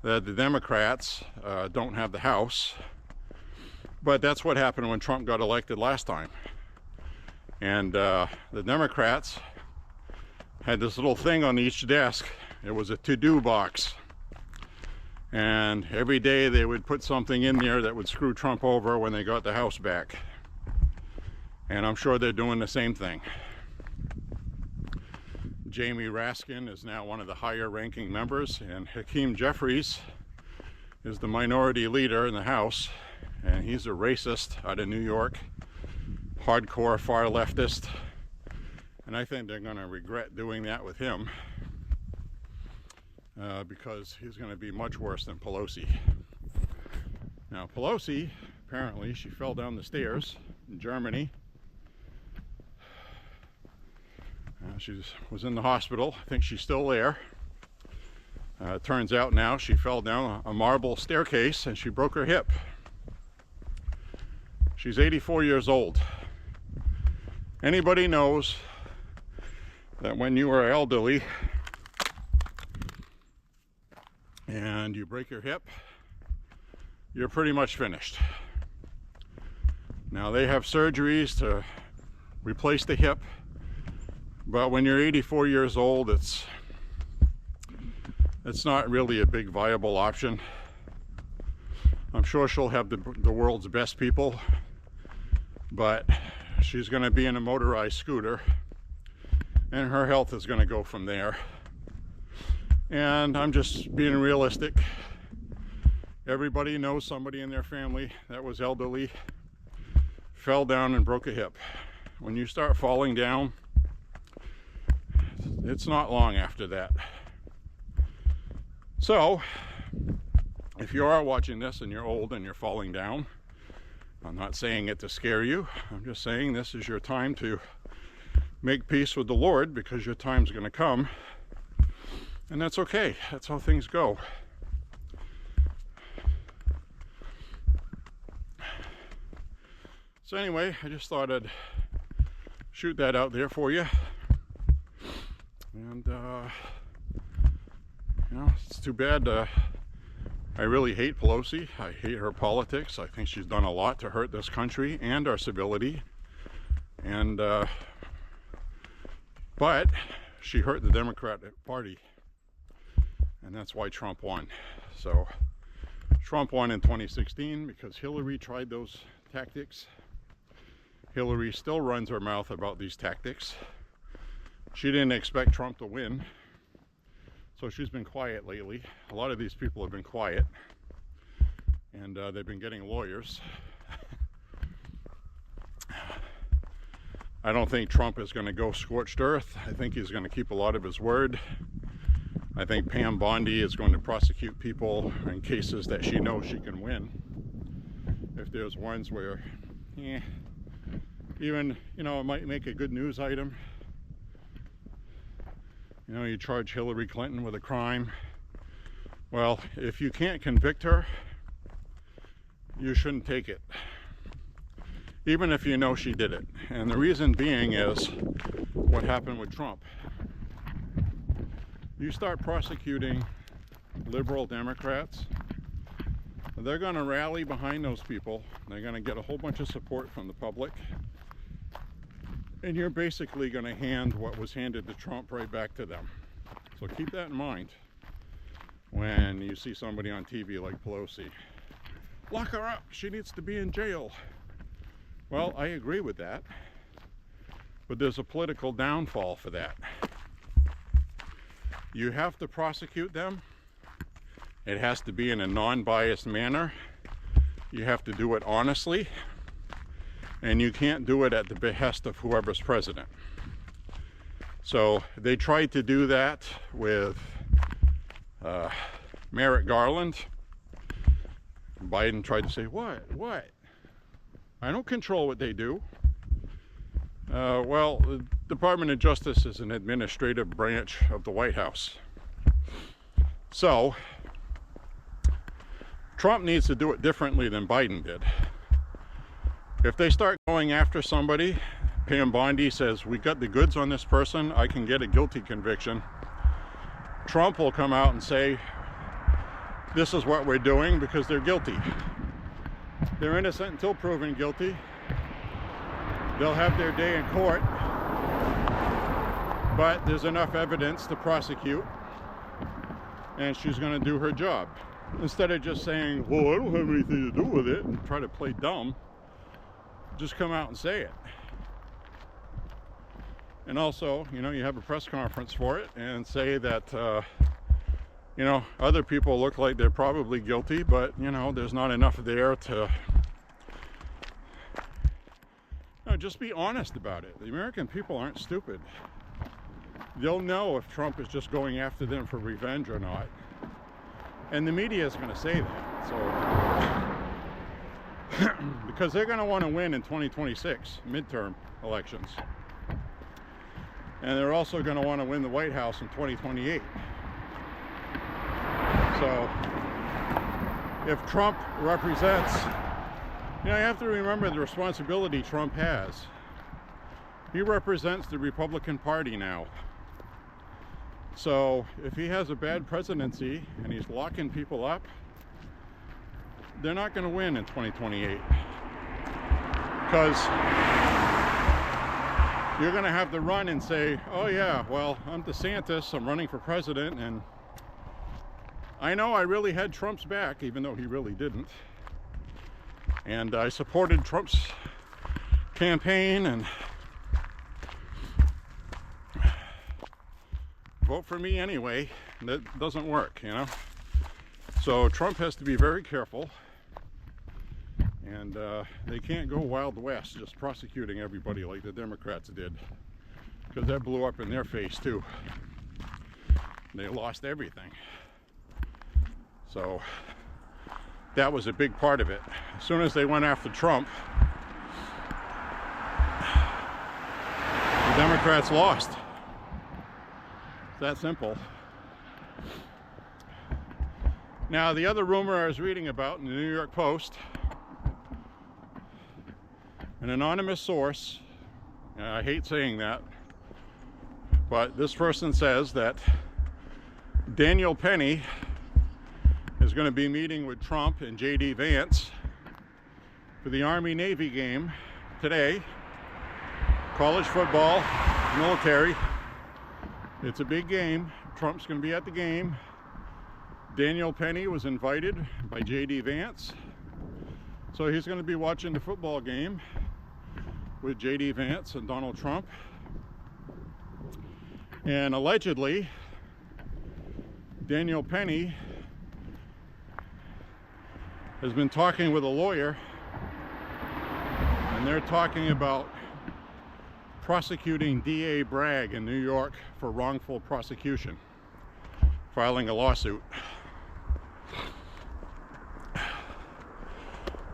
that the Democrats don't have the House. But that's what happened when Trump got elected last time. And the Democrats had this little thing on each desk. It was a to-do box. And every day they would put something in there that would screw Trump over when they got the House back. And I'm sure they're doing the same thing. Jamie Raskin is now one of the higher ranking members, and Hakeem Jeffries is the minority leader in the House, and he's a racist out of New York, hardcore far leftist, and I think they're going to regret doing that with him because he's going to be much worse than Pelosi. Now Pelosi, apparently she fell down the stairs in Germany. She was in the hospital. I think she's still there. It turns out now she fell down a marble staircase and she broke her hip. She's 84 years old. Anybody knows that when you are elderly and you break your hip, you're pretty much finished. Now they have surgeries to replace the hip, but when you're 84 years old, it's not really a big viable option. I'm sure she'll have the world's best people, but she's going to be in a motorized scooter, and her health is going to go from there. And I'm just being realistic. Everybody knows somebody in their family that was elderly, fell down and broke a hip. When you start falling down, it's not long after that. So, if you are watching this and you're old and you're falling down, I'm not saying it to scare you. I'm just saying this is your time to make peace with the Lord, because your time's going to come. And that's okay. That's how things go. So anyway, I just thought I'd shoot that out there for you. And, you know, it's too bad. I really hate Pelosi. I hate her politics. I think she's done a lot to hurt this country and our civility. And, but she hurt the Democratic Party. And that's why Trump won. So Trump won in 2016 because Hillary tried those tactics. Hillary still runs her mouth about these tactics. She didn't expect Trump to win, so she's been quiet lately. A lot of these people have been quiet, and they've been getting lawyers. I don't think Trump is going to go scorched earth. I think he's going to keep a lot of his word. I think Pam Bondi is going to prosecute people in cases that she knows she can win. If there's ones where, even, you know, it might make a good news item. You know, you charge Hillary Clinton with a crime. Well, if you can't convict her, you shouldn't take it. Even if you know she did it. And the reason being is what happened with Trump. You start prosecuting liberal Democrats, they're going to rally behind those people. They're going to get a whole bunch of support from the public. And you're basically going to hand what was handed to Trump right back to them. So keep that in mind when you see somebody on TV like Pelosi. Lock her up. She needs to be in jail. Well, I agree with that. But there's a political downfall for that. You have to prosecute them. It has to be in a non-biased manner. You have to do it honestly. And you can't do it at the behest of whoever's president. So they tried to do that with Merrick Garland. Biden tried to say, what? I don't control what they do. Well, the Department of Justice is an administrative branch of the White House. So Trump needs to do it differently than Biden did. If they start going after somebody, Pam Bondi says, we got the goods on this person, I can get a guilty conviction. Trump will come out and say, this is what we're doing because they're guilty. They're innocent until proven guilty. They'll have their day in court, but there's enough evidence to prosecute, and she's going to do her job. Instead of just saying, well, I don't have anything to do with it, and try to play dumb. Just come out and say it. And also, you know, you have a press conference for it and say that, you know, other people look like they're probably guilty, but, you know, there's not enough there to... No, just be honest about it. The American people aren't stupid. They'll know if Trump is just going after them for revenge or not. And the media is going to say that. So... because they're going to want to win in 2026 midterm elections, and they're also going to want to win the White House in 2028. So if Trump represents, you know, you have to remember the responsibility Trump has. He represents the Republican Party now. So if he has a bad presidency and he's locking people up, they're not going to win in 2028, because you're going to have to run and say, oh yeah, well, I'm DeSantis, I'm running for president, and I know I really had Trump's back, even though he really didn't, and I supported Trump's campaign and vote for me anyway. That doesn't work, you know. So Trump has to be very careful, and they can't go Wild West just prosecuting everybody like the Democrats did, because that blew up in their face too. They lost everything. So that was a big part of it. As soon as they went after Trump, the Democrats lost. It's that simple. Now, the other rumor I was reading about in the New York Post, an anonymous source, and I hate saying that, but this person says that Daniel Penny is going to be meeting with Trump and J.D. Vance for the Army-Navy game today. College football, military. It's a big game. Trump's going to be at the game. Daniel Penny was invited by J.D. Vance, so he's going to be watching the football game with J.D. Vance and Donald Trump. And allegedly, Daniel Penny has been talking with a lawyer, and they're talking about prosecuting D.A. Bragg in New York for wrongful prosecution, filing a lawsuit.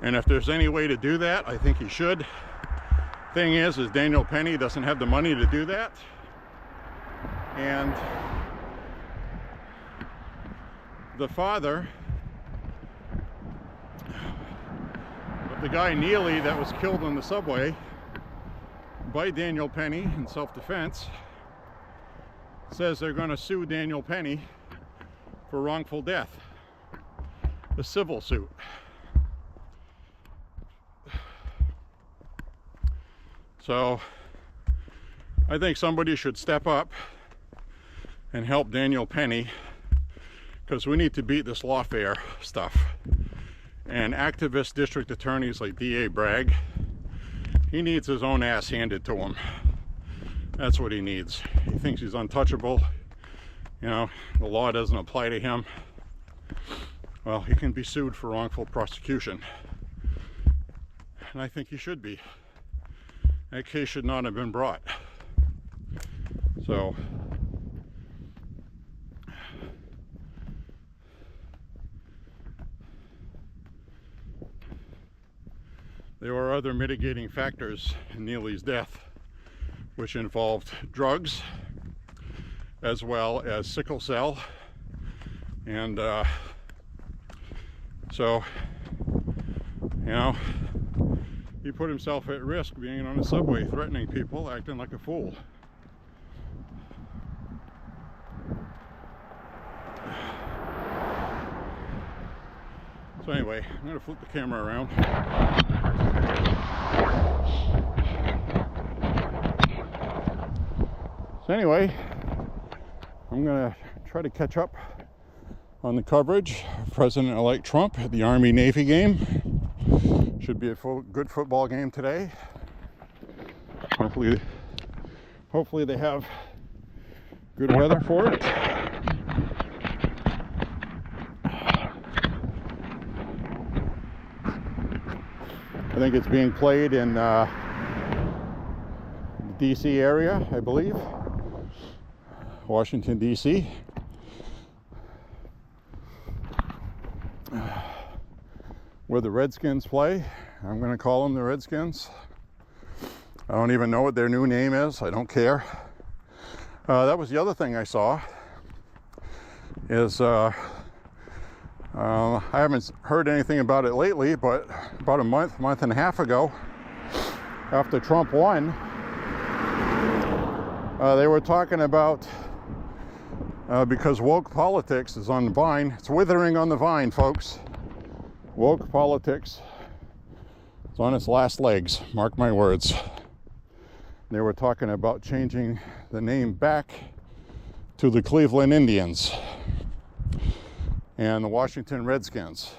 And if there's any way to do that, I think he should. Thing is Daniel Penny doesn't have the money to do that. And the father of the guy Neely that was killed on the subway by Daniel Penny in self-defense says they're going to sue Daniel Penny for wrongful death, a civil suit. So I think somebody should step up and help Daniel Penny, because we need to beat this lawfare stuff. And activist district attorneys like D.A. Bragg, he needs his own ass handed to him. That's what he needs. He thinks he's untouchable. You know, the law doesn't apply to him. Well, he can be sued for wrongful prosecution. And I think he should be. That case should not have been brought. So there were other mitigating factors in Neely's death, which involved drugs as well as sickle cell. And so, you know, he put himself at risk being on a subway, threatening people, acting like a fool. So anyway, I'm going to flip the camera around. So anyway, I'm going to try to catch up on the coverage of President-elect Trump at the Army-Navy game. Should be a good football game today. Hopefully they have good weather for it. I think it's being played in the DC area, I believe. Washington, DC. Where the Redskins play. I'm going to call them the Redskins. I don't even know what their new name is. I don't care. That was the other thing I saw. Is I haven't heard anything about it lately, but about a month and a half ago, after Trump won, they were talking about because woke politics is on the vine. It's withering on the vine, folks. Woke politics is on its last legs, mark my words. They were talking about changing the name back to the Cleveland Indians and the Washington Redskins.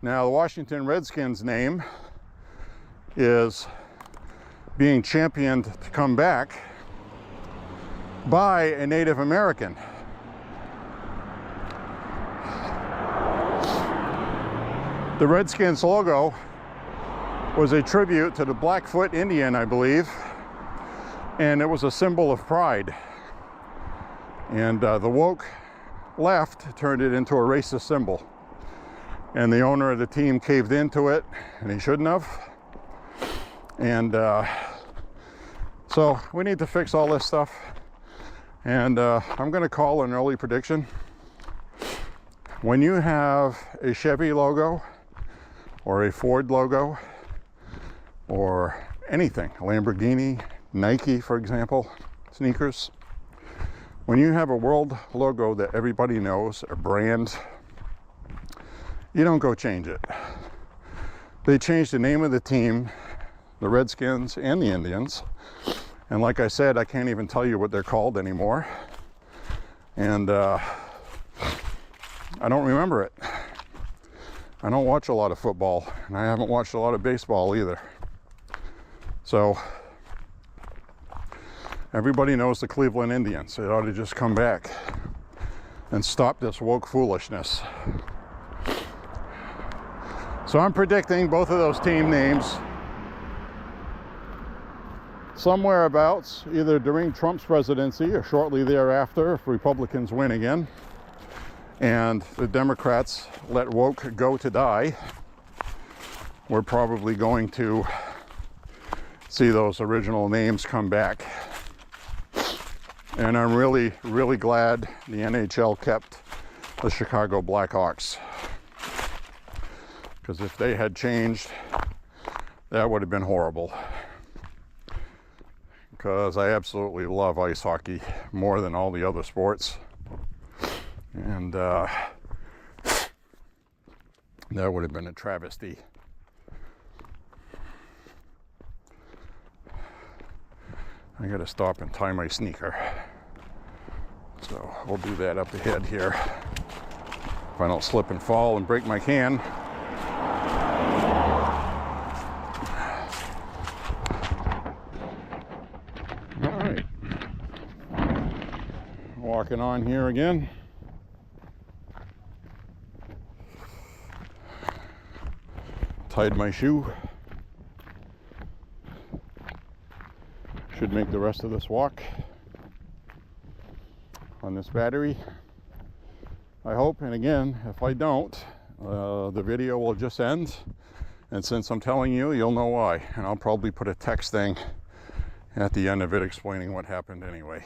Now, the Washington Redskins name is being championed to come back by a Native American. The Redskins logo was a tribute to the Blackfoot Indian, I believe, and it was a symbol of pride. And the woke left turned it into a racist symbol. And the owner of the team caved into it, and he shouldn't have. And so we need to fix all this stuff. And I'm going to call an early prediction. When you have a Chevy logo, or a Ford logo, or anything, a Lamborghini, Nike, for example, sneakers, when you have a world logo that everybody knows, a brand, you don't go change it. They changed the name of the team, the Redskins and the Indians, and like I said, I can't even tell you what they're called anymore, and I don't remember it. I don't watch a lot of football, and I haven't watched a lot of baseball either. So everybody knows the Cleveland Indians. It ought to just come back and stop this woke foolishness. So I'm predicting both of those team names somewhere abouts, either during Trump's presidency or shortly thereafter if Republicans win again and the Democrats let woke go to die. We're probably going to see those original names come back. And I'm really, really glad the NHL kept the Chicago Blackhawks. Because if they had changed, that would have been horrible. Because I absolutely love ice hockey more than all the other sports. And that would have been a travesty. I gotta stop and tie my sneaker. So we'll do that up ahead here. If I don't slip and fall and break my can. All right. Walking on here again. Tied my shoe. Should make the rest of this walk on this battery, I hope. And again, if I don't, the video will just end, and since I'm telling you, you'll know why, and I'll probably put a text thing at the end of it explaining what happened anyway.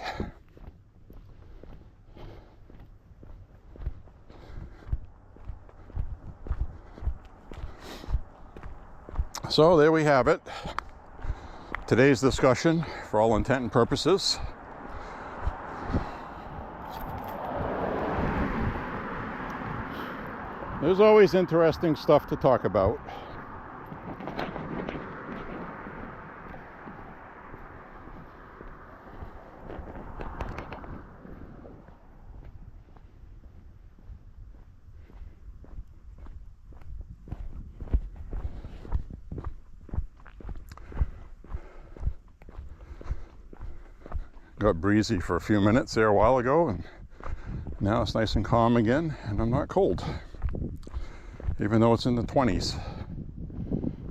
So there we have it. Today's discussion, for all intent and purposes. There's always interesting stuff to talk about. Got breezy for a few minutes there a while ago, and now it's nice and calm again, and I'm not cold, even though it's in the 20s.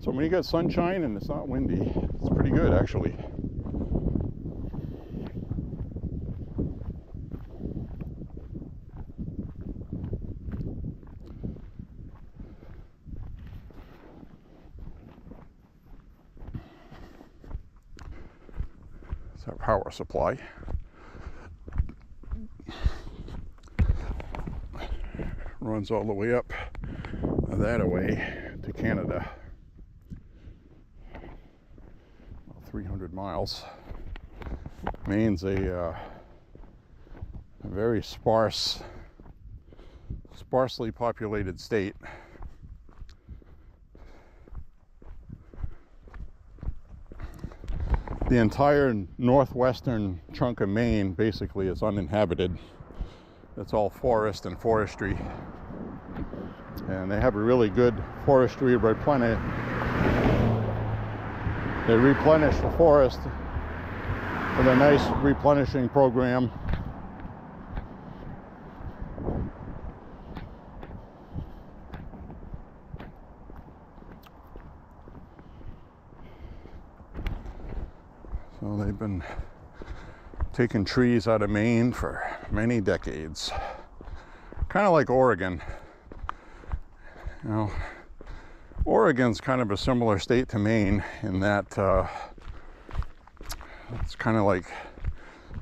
So when you got sunshine and it's not windy, it's pretty good actually. It's our power supply. Runs all the way up that away to Canada. About 300 miles. Maine's a very sparsely populated state. The entire northwestern chunk of Maine basically is uninhabited. It's all forest and forestry. And they have a really good forestry They replenish the forest with a nice replenishing program. So they've been taking trees out of Maine for many decades. Kind of like Oregon. You know, Oregon's kind of a similar state to Maine in that it's kind of like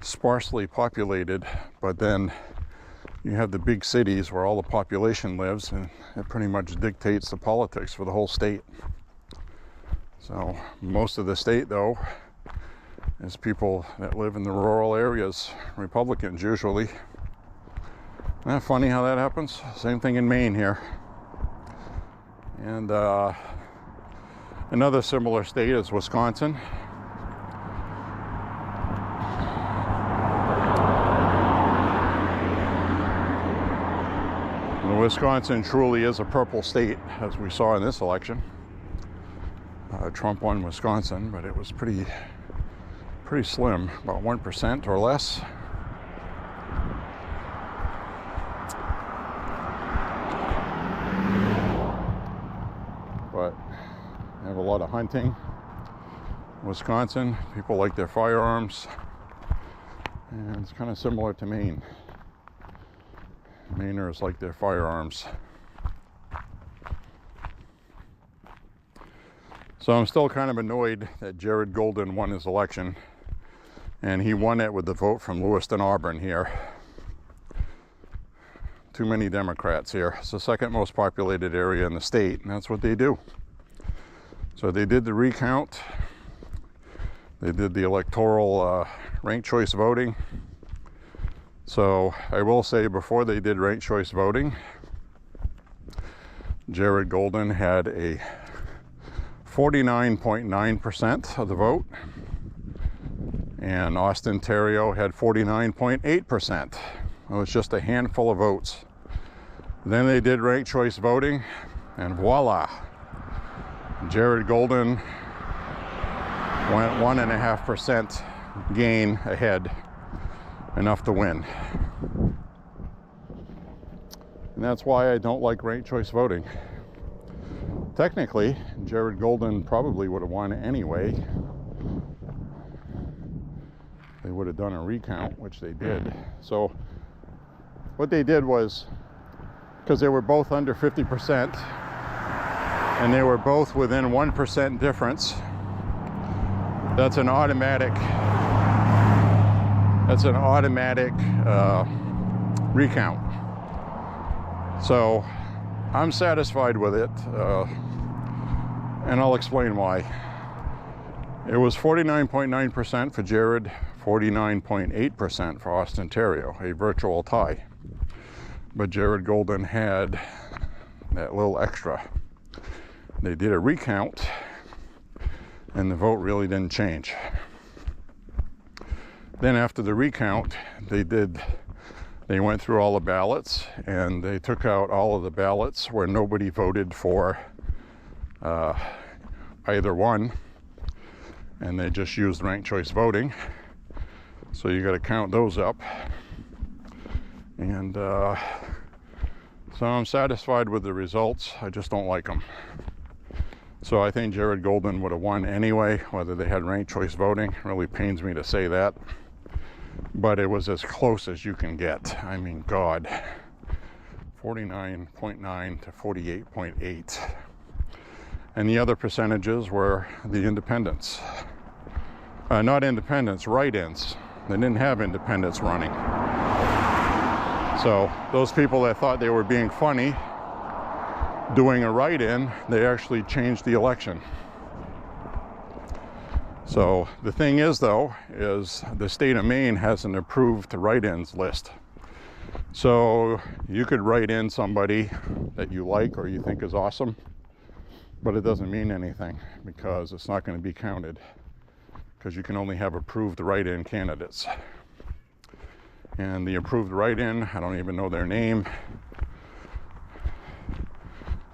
sparsely populated, but then you have the big cities where all the population lives, and it pretty much dictates the politics for the whole state. So most of the state, though, is people that live in the rural areas, Republicans usually. Isn't that funny how that happens? Same thing in Maine here. And another similar state is Wisconsin. And Wisconsin truly is a purple state, as we saw in this election. Trump won Wisconsin, but it was pretty slim, about 1% or less. But they have a lot of hunting. Wisconsin, people like their firearms, and it's kind of similar to Maine. Mainers like their firearms. So I'm still kind of annoyed that Jared Golden won his election, and he won it with the vote from Lewiston, Auburn here. Too many Democrats here. It's the second most populated area in the state, and that's what they do. So they did the recount. They did the electoral ranked choice voting. So I will say, before they did ranked choice voting, Jared Golden had a 49.9% of the vote, and Austin Terrio had 49.8%. It was just a handful of votes. Then they did ranked choice voting, and voila, Jared Golden went 1.5% gain ahead, enough to win. And that's why I don't like ranked choice voting. Technically, Jared Golden probably would have won anyway. They would have done a recount, which they did. So what they did was, because they were both under 50% and they were both within 1% difference, that's an automatic recount. So I'm satisfied with it, and I'll explain why. It was 49.9% for Jared, 49.8% for Austin Terrio, a virtual tie. But Jared Golden had that little extra. They did a recount, and the vote really didn't change. Then after the recount, they went through all the ballots, and they took out all of the ballots where nobody voted for either one, and they just used ranked choice voting. So you got to count those up. And so I'm satisfied with the results. I just don't like them. So I think Jared Golden would have won anyway, whether they had ranked choice voting. It really pains me to say that. But it was as close as you can get. I mean, God, 49.9 to 48.8. And the other percentages were the independents. Not independents, write-ins. They didn't have independents running. So those people that thought they were being funny doing a write-in, they actually changed the election. So the thing is, though, is the state of Maine has an approved write-ins list. So you could write in somebody that you like or you think is awesome, but it doesn't mean anything because it's not going to be counted, because you can only have approved write-in candidates. And the approved write-in, I don't even know their name,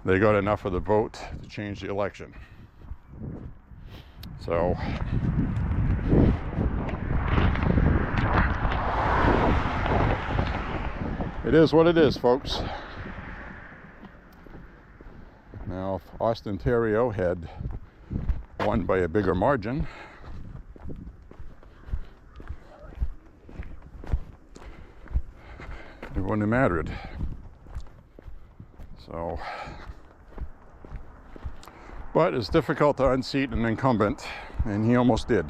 they got enough of the vote to change the election. So it is what it is, folks. Now, if Austin Terrio had won by a bigger margin, it wouldn't have mattered. So, but it's difficult to unseat an incumbent, and he almost did.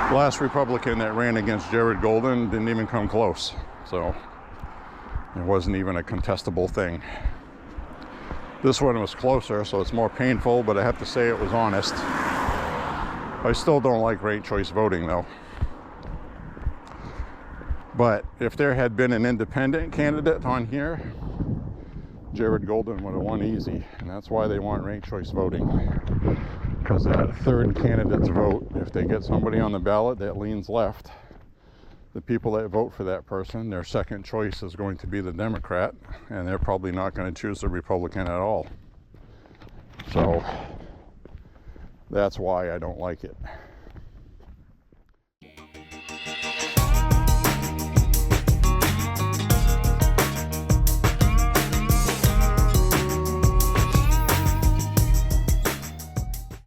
The last Republican that ran against Jared Golden didn't even come close, so it wasn't even a contestable thing. This one was closer, so it's more painful, but I have to say it was honest. I still don't like ranked choice voting, though. But if there had been an independent candidate on here, Jared Golden would have won easy. And that's why they want ranked choice voting. Because that third candidate's vote, if they get somebody on the ballot that leans left, the people that vote for that person, their second choice is going to be the Democrat, and they're probably not going to choose the Republican at all. So that's why I don't like it.